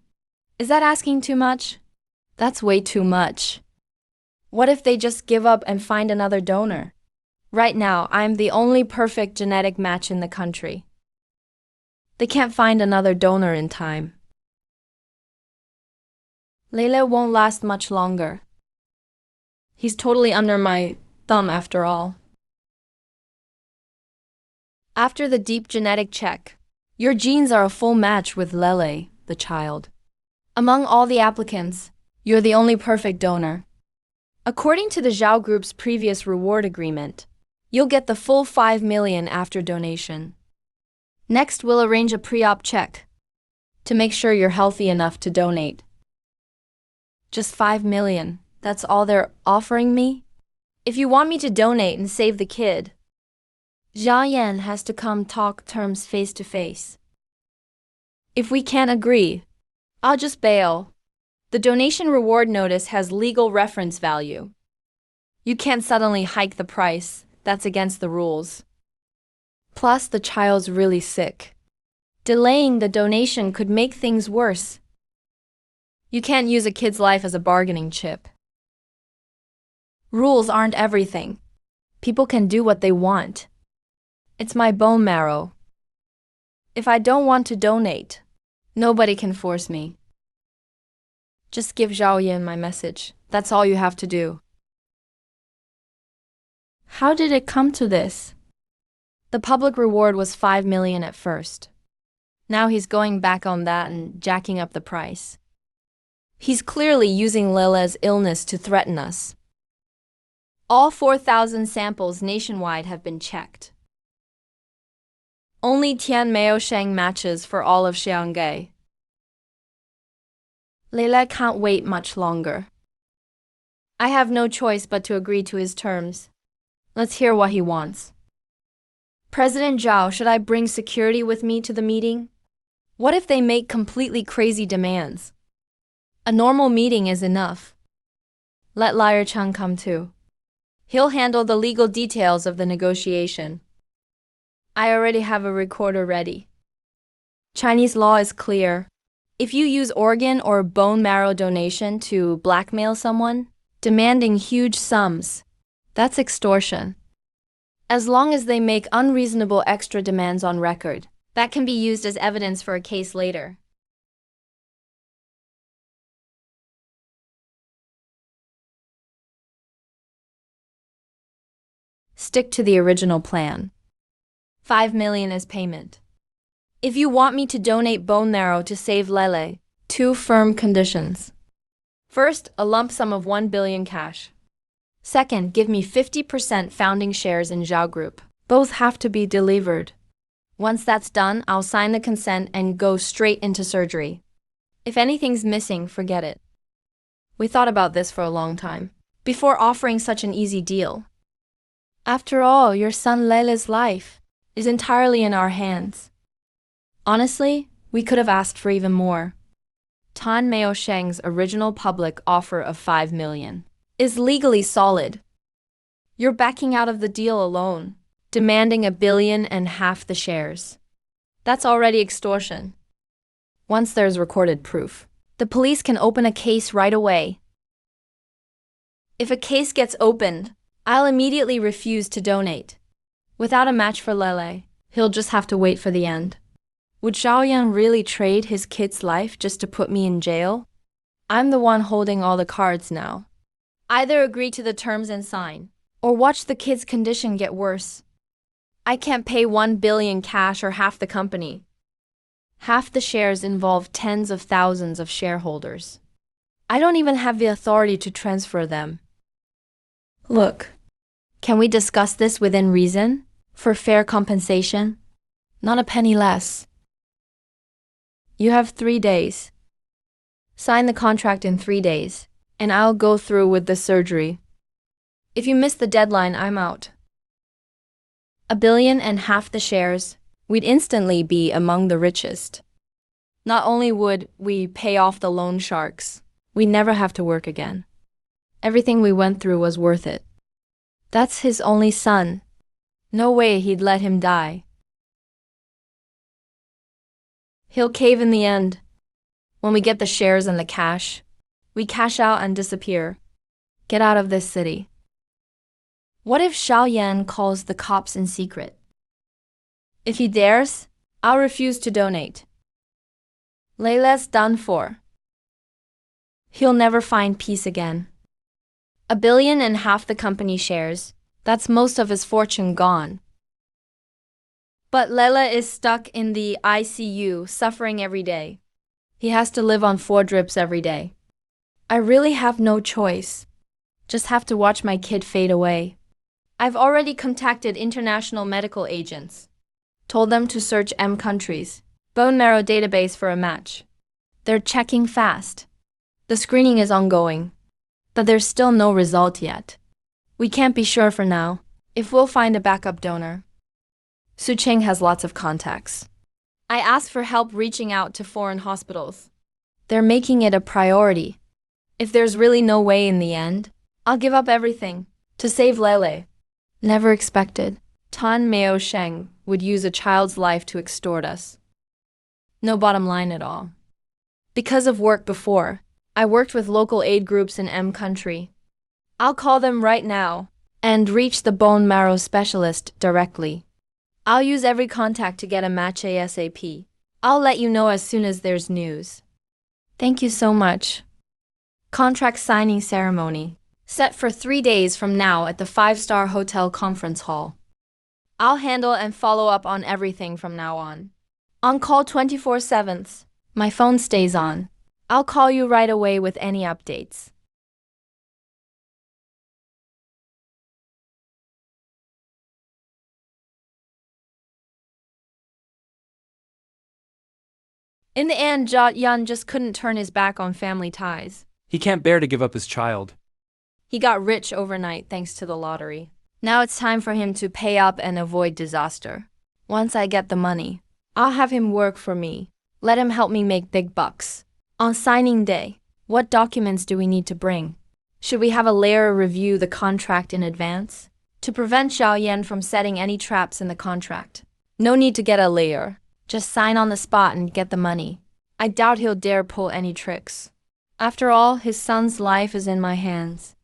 Is that asking too much? That's way too much. What if they just give up and find another donor? Right now, I'm the only perfect genetic match in the country. They can't find another donor in time. Lele won't last much longer. He's totally under my thumb after all. After the deep genetic check, your genes are a full match with Lele, the child. Among all the applicants, you're the only perfect donor. According to the Zhao Group's previous reward agreement, you'll get the full 5 million after donation. Next, we'll arrange a pre-op check to make sure you're healthy enough to donate. Just 5 million, that's all they're offering me? If you want me to donate and save the kid, Zhao Yan has to come talk terms face to face. If we can't agree, I'll just bail. The donation reward notice has legal reference value. You can't suddenly hike the price. That's against the rules. Plus, the child's really sick. Delaying the donation could make things worse. You can't use a kid's life as a bargaining chip. Rules aren't everything. People can do what they want. It's my bone marrow. If I don't want to donate, nobody can force me. Just give Zhao Yan my message. That's all you have to do. How did it come to this? The public reward was 5 million at first. Now he's going back on that and jacking up the price. He's clearly using Lele's illness to threaten us. All 4,000 samples nationwide have been checked. Only Tian Mao Sheng matches for all of Xiangay. Lele can't wait much longer. I have no choice but to agree to his terms. Let's hear what he wants. President Zhao, should I bring security with me to the meeting? What if they make completely crazy demands? A normal meeting is enough. Let Liar Chang come too. He'll handle the legal details of the negotiation. I already have a recorder ready. Chinese law is clear. If you use organ or bone marrow donation to blackmail someone, demanding huge sums, that's extortion. As long as they make unreasonable extra demands on record, that can be used as evidence for a case later. Stick to the original plan. 5 million is payment. If you want me to donate bone marrow to save Lele, 2 firm conditions. First, a lump sum of 1 billion cash. Second, give me 50% founding shares in Zhao Group. Both have to be delivered. Once that's done, I'll sign the consent and go straight into surgery. If anything's missing, forget it. We thought about this for a long time before offering such an easy deal. After all, your son Lele's life is entirely in our hands. Honestly, we could have asked for even more. Tan Mao Sheng's original public offer of 5 million is legally solid. You're backing out of the deal alone, demanding 1 billion and half the shares. That's already extortion. Once there's recorded proof, the police can open a case right away. If a case gets opened, I'll immediately refuse to donate. Without a match for Lele, he'll just have to wait for the end. Would Xiaoyan really trade his kid's life just to put me in jail? I'm the one holding all the cards now. Either agree to the terms and sign, or watch the kid's condition get worse. I can't pay 1 billion cash or half the company. Half the shares involve tens of thousands of shareholders. I don't even have the authority to transfer them. Look, can we discuss this within reason? For fair compensation? Not a penny less. You have 3 days. Sign the contract in 3 days, and I'll go through with the surgery. If you miss the deadline, I'm out. 1 billion and half the shares, we'd instantly be among the richest. Not only would we pay off the loan sharks, we'd never have to work again. Everything we went through was worth it. That's his only son. No way he'd let him die. He'll cave in the end. When we get the shares and the cash, we cash out and disappear. Get out of this city. What if Xiaoyan calls the cops in secret? If he dares, I'll refuse to donate. Lele's done for. He'll never find peace again. 1 billion and half the company shares, that's most of his fortune gone. But Lele is stuck in the ICU, suffering every day. He has to live on 4 drips every day. I really have no choice. Just have to watch my kid fade away. I've already contacted international medical agents. Told them to search M countries, bone marrow database for a match. They're checking fast. The screening is ongoing, but there's still no result yet. We can't be sure for now if we'll find a backup donor. Su Cheng has lots of contacts. I asked for help reaching out to foreign hospitals. They're making it a priority. If there's really no way in the end, I'll give up everything to save Lele. Never expected Tan Mao Sheng would use a child's life to extort us. No bottom line at all. Because of work before, I worked with local aid groups in M country. I'll call them right now and reach the bone marrow specialist directly. I'll use every contact to get a match ASAP. I'll let you know as soon as there's news. Thank you so much. Contract signing ceremony, set for 3 days from now at the 5-star hotel conference hall. I'll handle and follow up on everything from now on. On call 24/7. My phone stays on. I'll call you right away with any updates. In the end, Jia Yan just couldn't turn his back on family ties. He can't bear to give up his child. He got rich overnight thanks to the lottery. Now it's time for him to pay up and avoid disaster. Once I get the money, I'll have him work for me. Let him help me make big bucks. On signing day, what documents do we need to bring? Should we have a lawyer review the contract in advance? To prevent Xiaoyan from setting any traps in the contract. No need to get a lawyer. Just sign on the spot and get the money. I doubt he'll dare pull any tricks. After all, his son's life is in my hands.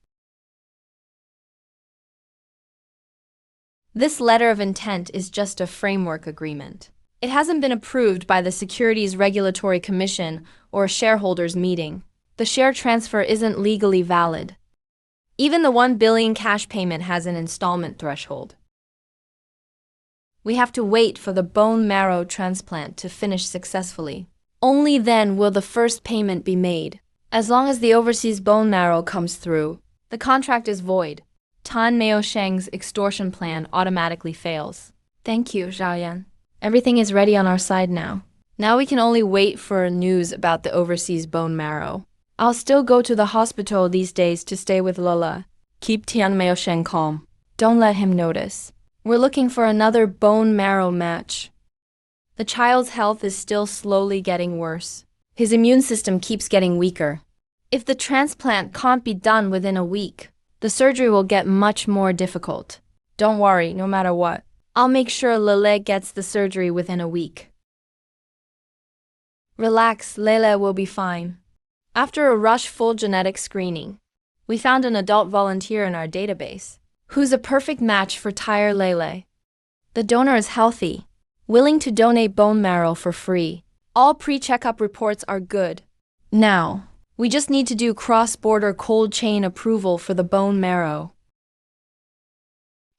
This letter of intent is just a framework agreement. It hasn't been approved by the Securities Regulatory Commission or a shareholders' meeting. The share transfer isn't legally valid. Even the 1 billion cash payment has an installment threshold. We have to wait for the bone marrow transplant to finish successfully. Only then will the first payment be made. As long as the overseas bone marrow comes through, the contract is void. Tan Mao Sheng's extortion plan automatically fails. Thank you, Zhao Yan. Everything is ready on our side now. Now we can only wait for news about the overseas bone marrow. I'll still go to the hospital these days to stay with Lola. Keep Tian Mao Sheng calm. Don't let him notice. We're looking for another bone marrow match. The child's health is still slowly getting worse. His immune system keeps getting weaker. If the transplant can't be done within a week, the surgery will get much more difficult. Don't worry, no matter what. I'll make sure Lele gets the surgery within a week. Relax, Lele will be fine. After a full genetic screening, we found an adult volunteer in our database who's a perfect match for Tire Lele. The donor is healthy, willing to donate bone marrow for free. All pre-checkup reports are good. Now, we just need to do cross-border cold chain approval for the bone marrow.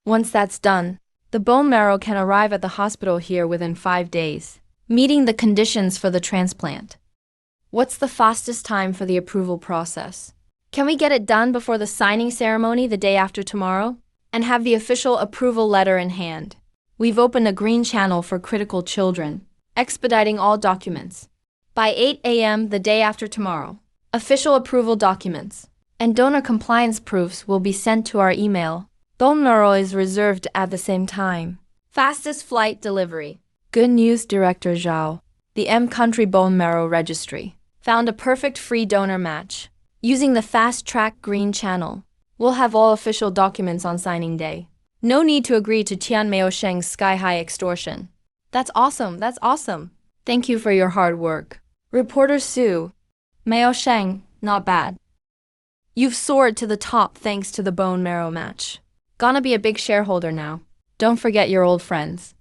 Once that's done, the bone marrow can arrive at the hospital here within 5 days, meeting the conditions for the transplant. What's the fastest time for the approval process? Can we get it done before the signing ceremony the day after tomorrow? And have the official approval letter in hand? We've opened a green channel for critical children, expediting all documents. By 8 a.m. the day after tomorrow, official approval documents and donor compliance proofs will be sent to our email. Bone marrow is reserved at the same time. Fastest flight delivery. Good news, Director Zhao. The M Country Bone Marrow Registry found a perfect free donor match. Using the fast-track green channel, we'll have all official documents on signing day. No need to agree to Tian Mao Sheng's sky-high extortion. That's awesome, that's awesome. Thank you for your hard work. Reporter Sue. Mao Sheng, not bad. You've soared to the top thanks to the bone marrow match. Gonna be a big shareholder now. Don't forget your old friends.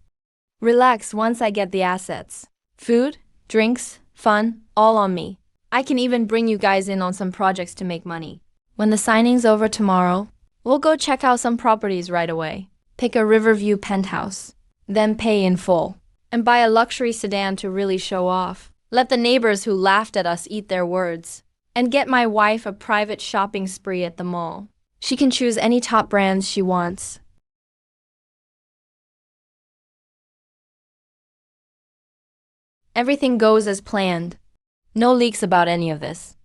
Relax once I get the assets. Food, drinks, fun, all on me. I can even bring you guys in on some projects to make money. When the signing's over tomorrow, we'll go check out some properties right away. Pick a Riverview penthouse, then pay in full, and buy a luxury sedan to really show off. Let the neighbors who laughed at us eat their words. And get my wife a private shopping spree at the mall. She can choose any top brands she wants. Everything goes as planned. No leaks about any of this.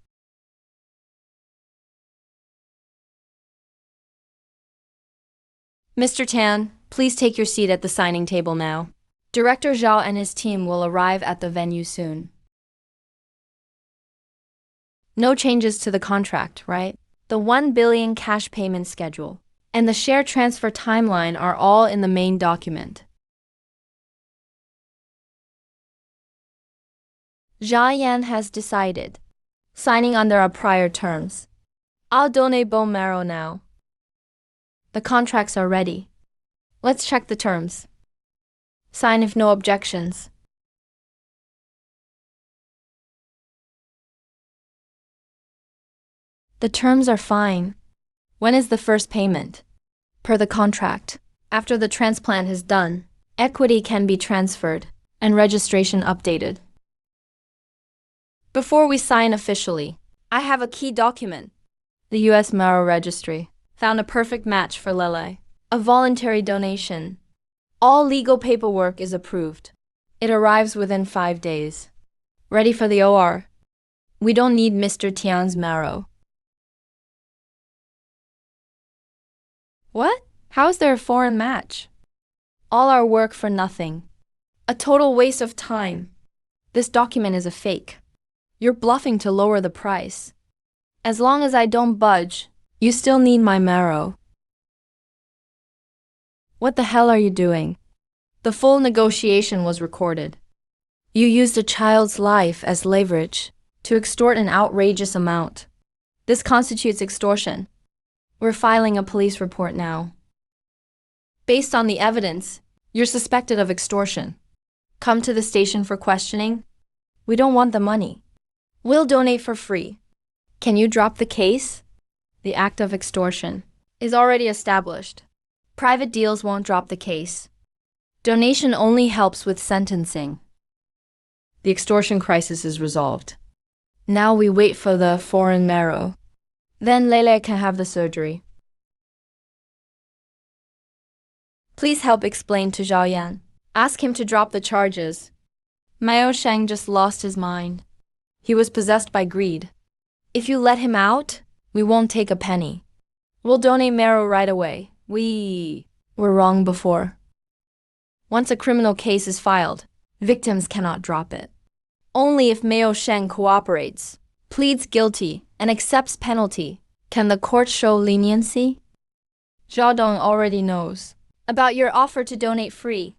Mr. Tan, please take your seat at the signing table now. Director Zhao and his team will arrive at the venue soon. No changes to the contract, right? The 1 billion cash payment schedule and the share transfer timeline are all in the main document. Zhao Yan has decided, signing under our prior terms. I'll donate bone marrow now. The contracts are ready. Let's check the terms. Sign if no objections. The terms are fine. When is the first payment? Per the contract, after the transplant is done, equity can be transferred and registration updated. Before we sign officially, I have a key document. The U.S. Marrow Registry found a perfect match for Lele. A voluntary donation. All legal paperwork is approved. It arrives within 5 days. Ready for the OR. We don't need Mr. Tian's marrow. What? How is there a foreign match? All our work for nothing. A total waste of time. This document is a fake. You're bluffing to lower the price. As long as I don't budge, you still need my marrow. What the hell are you doing? The full negotiation was recorded. You used a child's life as leverage to extort an outrageous amount. This constitutes extortion. We're filing a police report now. Based on the evidence, you're suspected of extortion. Come to the station for questioning. We don't want the money. We'll donate for free. Can you drop the case? The act of extortion is already established. Private deals won't drop the case. Donation only helps with sentencing. The extortion crisis is resolved. Now we wait for the foreign marrow. Then Lele can have the surgery. Please help explain to Zhao Yan. Ask him to drop the charges. Mao Sheng just lost his mind. He was possessed by greed. If you let him out, we won't take a penny. We'll donate marrow right away. We were wrong before. Once a criminal case is filed, victims cannot drop it. Only if Mao Sheng cooperates, pleads guilty, and accepts penalty, can the court show leniency. Zhao Dong already knows about your offer to donate free.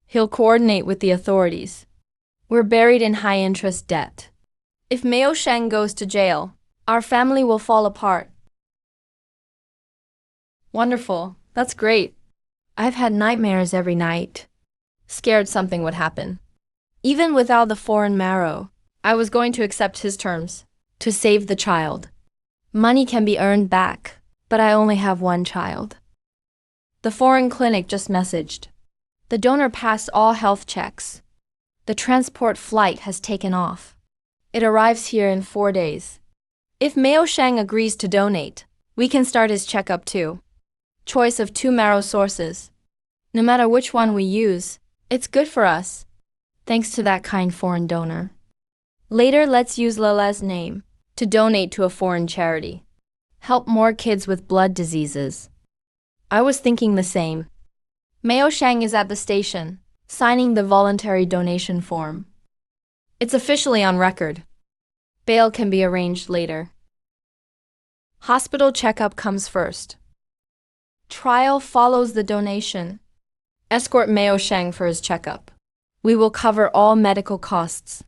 He'll coordinate with the authorities. We're buried in high-interest debt. If Mao Sheng goes to jail, our family will fall apart. Wonderful. That's great. I've had nightmares every night. Scared something would happen. Even without the foreign marrow, I was going to accept his terms to save the child. Money can be earned back, but I only have one child. The foreign clinic just messaged. The donor passed all health checks. The transport flight has taken off. It arrives here in 4 days. If Mao Sheng agrees to donate, we can start his checkup too. Choice of 2 marrow sources. No matter which one we use, it's good for us. Thanks to that kind foreign donor. Later, let's use Lele's name to donate to a foreign charity. Help more kids with blood diseases. I was thinking the same. Mao Sheng is at the station, signing the voluntary donation form. It's officially on record. Bail can be arranged later. Hospital checkup comes first. Trial follows the donation. Escort Mao Sheng for his checkup. We will cover all medical costs.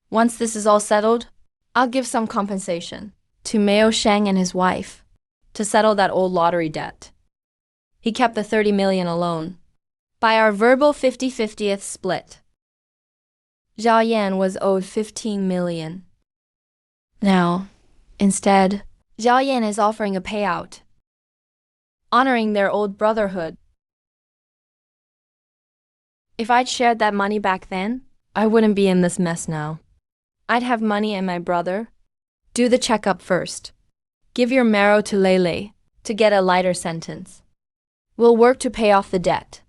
Once this is all settled, I'll give some compensation to Mao Sheng and his wife to settle that old lottery debt. He kept the 30 million alone. By our verbal 50-50th split, Zhao Yan was owed 15 million. Now, instead, Zhao Yan is offering a payout, honoring their old brotherhood. If I'd shared that money back then, I wouldn't be in this mess now. I'd have money and my brother. Do the checkup first. Give your marrow to Lele to get a lighter sentence. We'll work to pay off the debt.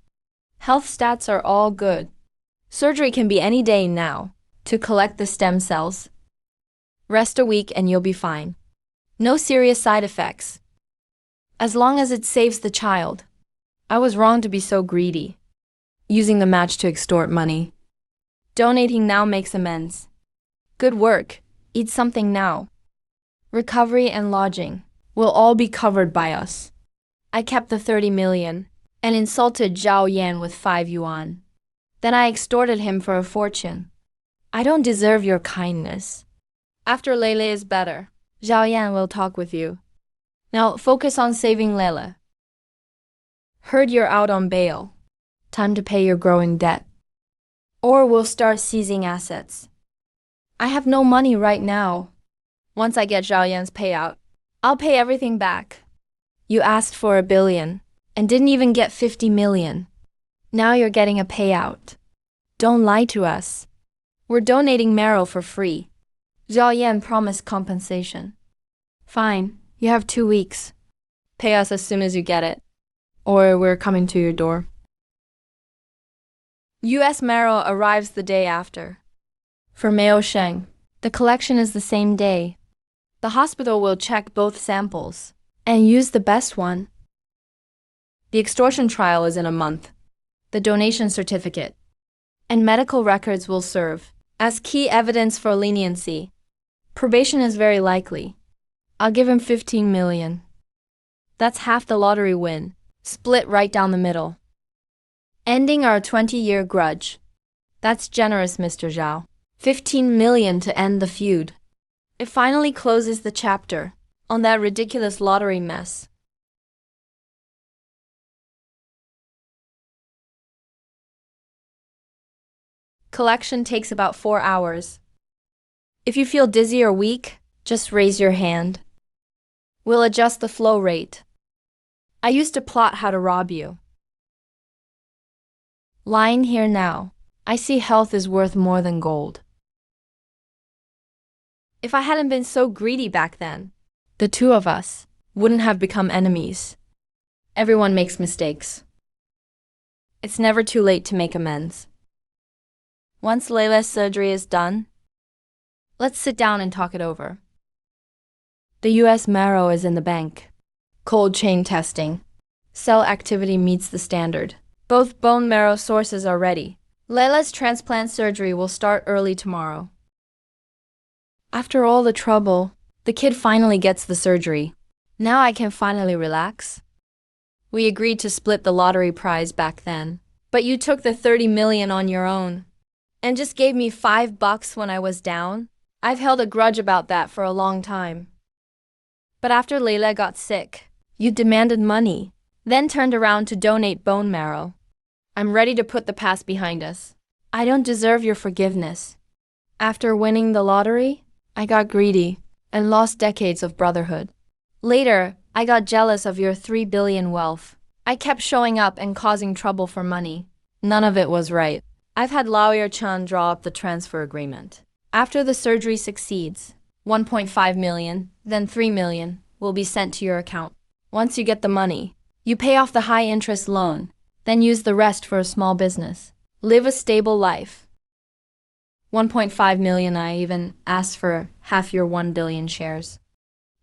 Health stats are all good. Surgery can be any day now to collect the stem cells. Rest a week and you'll be fine. No serious side effects. As long as it saves the child. I was wrong to be so greedy, using the match to extort money. Donating now makes amends. Good work. Eat something now. Recovery and lodging will all be covered by us. I kept the 30 million and insulted Zhao Yan with 5 yuan. Then I extorted him for a fortune. I don't deserve your kindness. After Lele is better, Zhao Yan will talk with you. Now focus on saving Lele. Heard you're out on bail. Time to pay your growing debt. Or we'll start seizing assets. I have no money right now. Once I get Zhao Yan's payout, I'll pay everything back. You asked for 1 billion and didn't even get 50 million. Now you're getting a payout. Don't lie to us. We're donating marrow for free. Zhao Yan promised compensation. Fine, you have 2 weeks. Pay us as soon as you get it, or we're coming to your door. U.S. marrow arrives the day after. For Mao Sheng, the collection is the same day. The hospital will check both samples and use the best one. The extortion trial is in a month. The donation certificate and medical records will serve as key evidence for leniency. Probation is very likely. I'll give him 15 million. That's half the lottery win, split right down the middle. Ending our 20-year grudge. That's generous, Mr. Zhao. 15 million to end the feud. It finally closes the chapter on that ridiculous lottery mess. Collection takes about 4 hours. If you feel dizzy or weak, just raise your hand. We'll adjust the flow rate. I used to plot how to rob you. Lying here now, I see health is worth more than gold. If I hadn't been so greedy back then, the two of us wouldn't have become enemies. Everyone makes mistakes. It's never too late to make amends. Once Layla's surgery is done, let's sit down and talk it over. The US marrow is in the bank. Cold chain testing. Cell activity meets the standard. Both bone marrow sources are ready. Layla's transplant surgery will start early tomorrow. After all the trouble, the kid finally gets the surgery. Now I can finally relax. We agreed to split the lottery prize back then, but you took the 30 million on your own and just gave me $5 when I was down. I've held a grudge about that for a long time. But after Layla got sick, you demanded money, then turned around to donate bone marrow. I'm ready to put the past behind us. I don't deserve your forgiveness. After winning the lottery, I got greedy and lost decades of brotherhood. Later, I got jealous of your 3 billion wealth. I kept showing up and causing trouble for money. None of it was right. I've had Lawyer-chan draw up the transfer agreement. After the surgery succeeds, 1.5 million, then 3 million, will be sent to your account. Once you get the money, you pay off the high-interest loan, then use the rest for a small business. Live a stable life. 1.5 million, I even asked for half your 1 billion shares.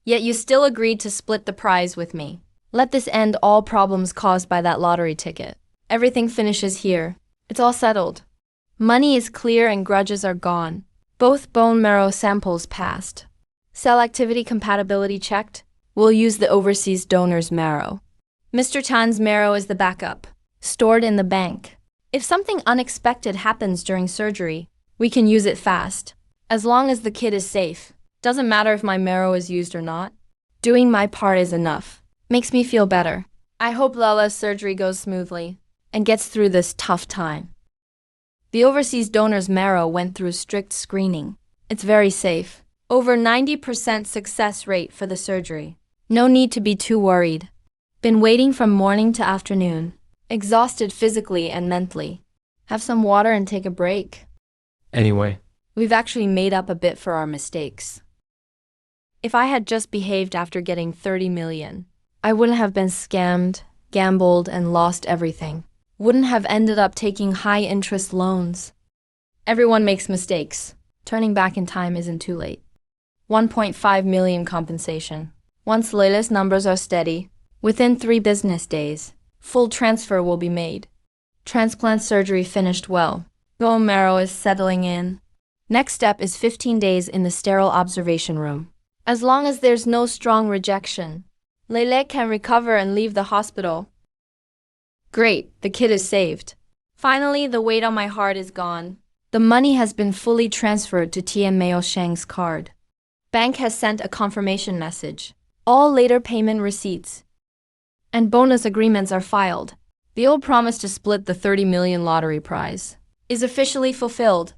Yet you still agreed to split the prize with me. Let this end all problems caused by that lottery ticket. Everything finishes here. It's all settled. Money is clear and grudges are gone. Both bone marrow samples passed. Cell activity compatibility checked. We'll use the overseas donor's marrow. Mr. Chan's marrow is the backup, stored in the bank. If something unexpected happens during surgery, we can use it fast. As long as the kid is safe. Doesn't matter if my marrow is used or not. Doing my part is enough. Makes me feel better. I hope Lala's surgery goes smoothly and gets through this tough time. The overseas donor's marrow went through strict screening. It's very safe. Over 90% success rate for the surgery. No need to be too worried. Been waiting from morning to afternoon. Exhausted physically and mentally. Have some water and take a break. Anyway, We've actually made up a bit for our mistakes. If I had just behaved after getting 30 million, I wouldn't have been scammed, gambled, and lost everything. Wouldn't have ended up taking high-interest loans. Everyone makes mistakes. Turning back in time isn't too late. 1.5 million compensation. Once Layla's numbers are steady, within 3 business days, full transfer will be made. Transplant surgery finished well. Bone marrow is settling in. Next step is 15 days in the sterile observation room. As long as there's no strong rejection, Layla can recover and leave the hospital. Great, the kid is saved. Finally, the weight on my heart is gone. The money has been fully transferred to Tian Meo Sheng's card. Bank has sent a confirmation message. All later payment receipts and bonus agreements are filed. The old promise to split the 30 million lottery prize is officially fulfilled.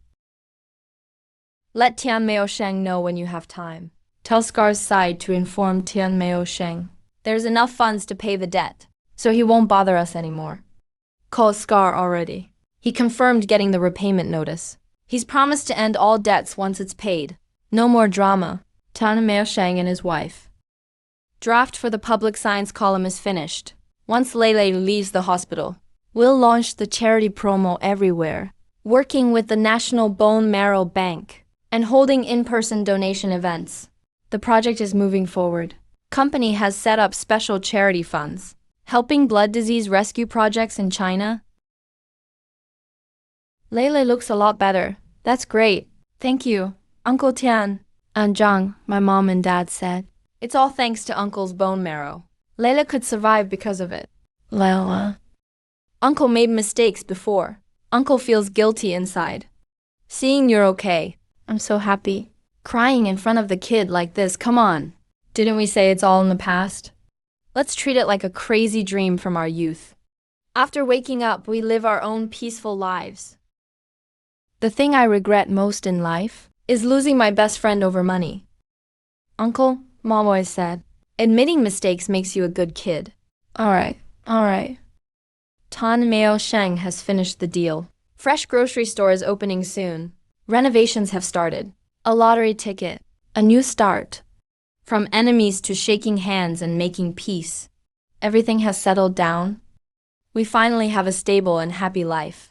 Let Tian Meo Sheng know when you have time. Tell Scar's side to inform Tian Meo Sheng. There's enough funds to pay the debt, so he won't bother us anymore. Call Scar already. He confirmed getting the repayment notice. He's promised to end all debts once it's paid. No more drama. Tian Meo Sheng and his wife. Draft for the public science column is finished. Once Lele leaves the hospital, we'll launch the charity promo everywhere, working with the National Bone Marrow Bank and holding in-person donation events. The project is moving forward. Company has set up special charity funds, helping blood disease rescue projects in China. Lele looks a lot better. That's great. Thank you, Uncle Tian. And Zhang, my mom and dad said. It's all thanks to Uncle's bone marrow. Layla could survive because of it. Layla. Uncle made mistakes before. Uncle feels guilty inside. Seeing you're okay, I'm so happy. Crying in front of the kid like this, come on. Didn't we say it's all in the past? Let's treat it like a crazy dream from our youth. After waking up, we live our own peaceful lives. The thing I regret most in life is losing my best friend over money. Uncle, Mom always said, Admitting mistakes makes you a good kid. Alright. Tan Mao Sheng has finished the deal. Fresh grocery store is opening soon. Renovations have started. A lottery ticket. A new start. From enemies to shaking hands and making peace. Everything has settled down. We finally have a stable and happy life.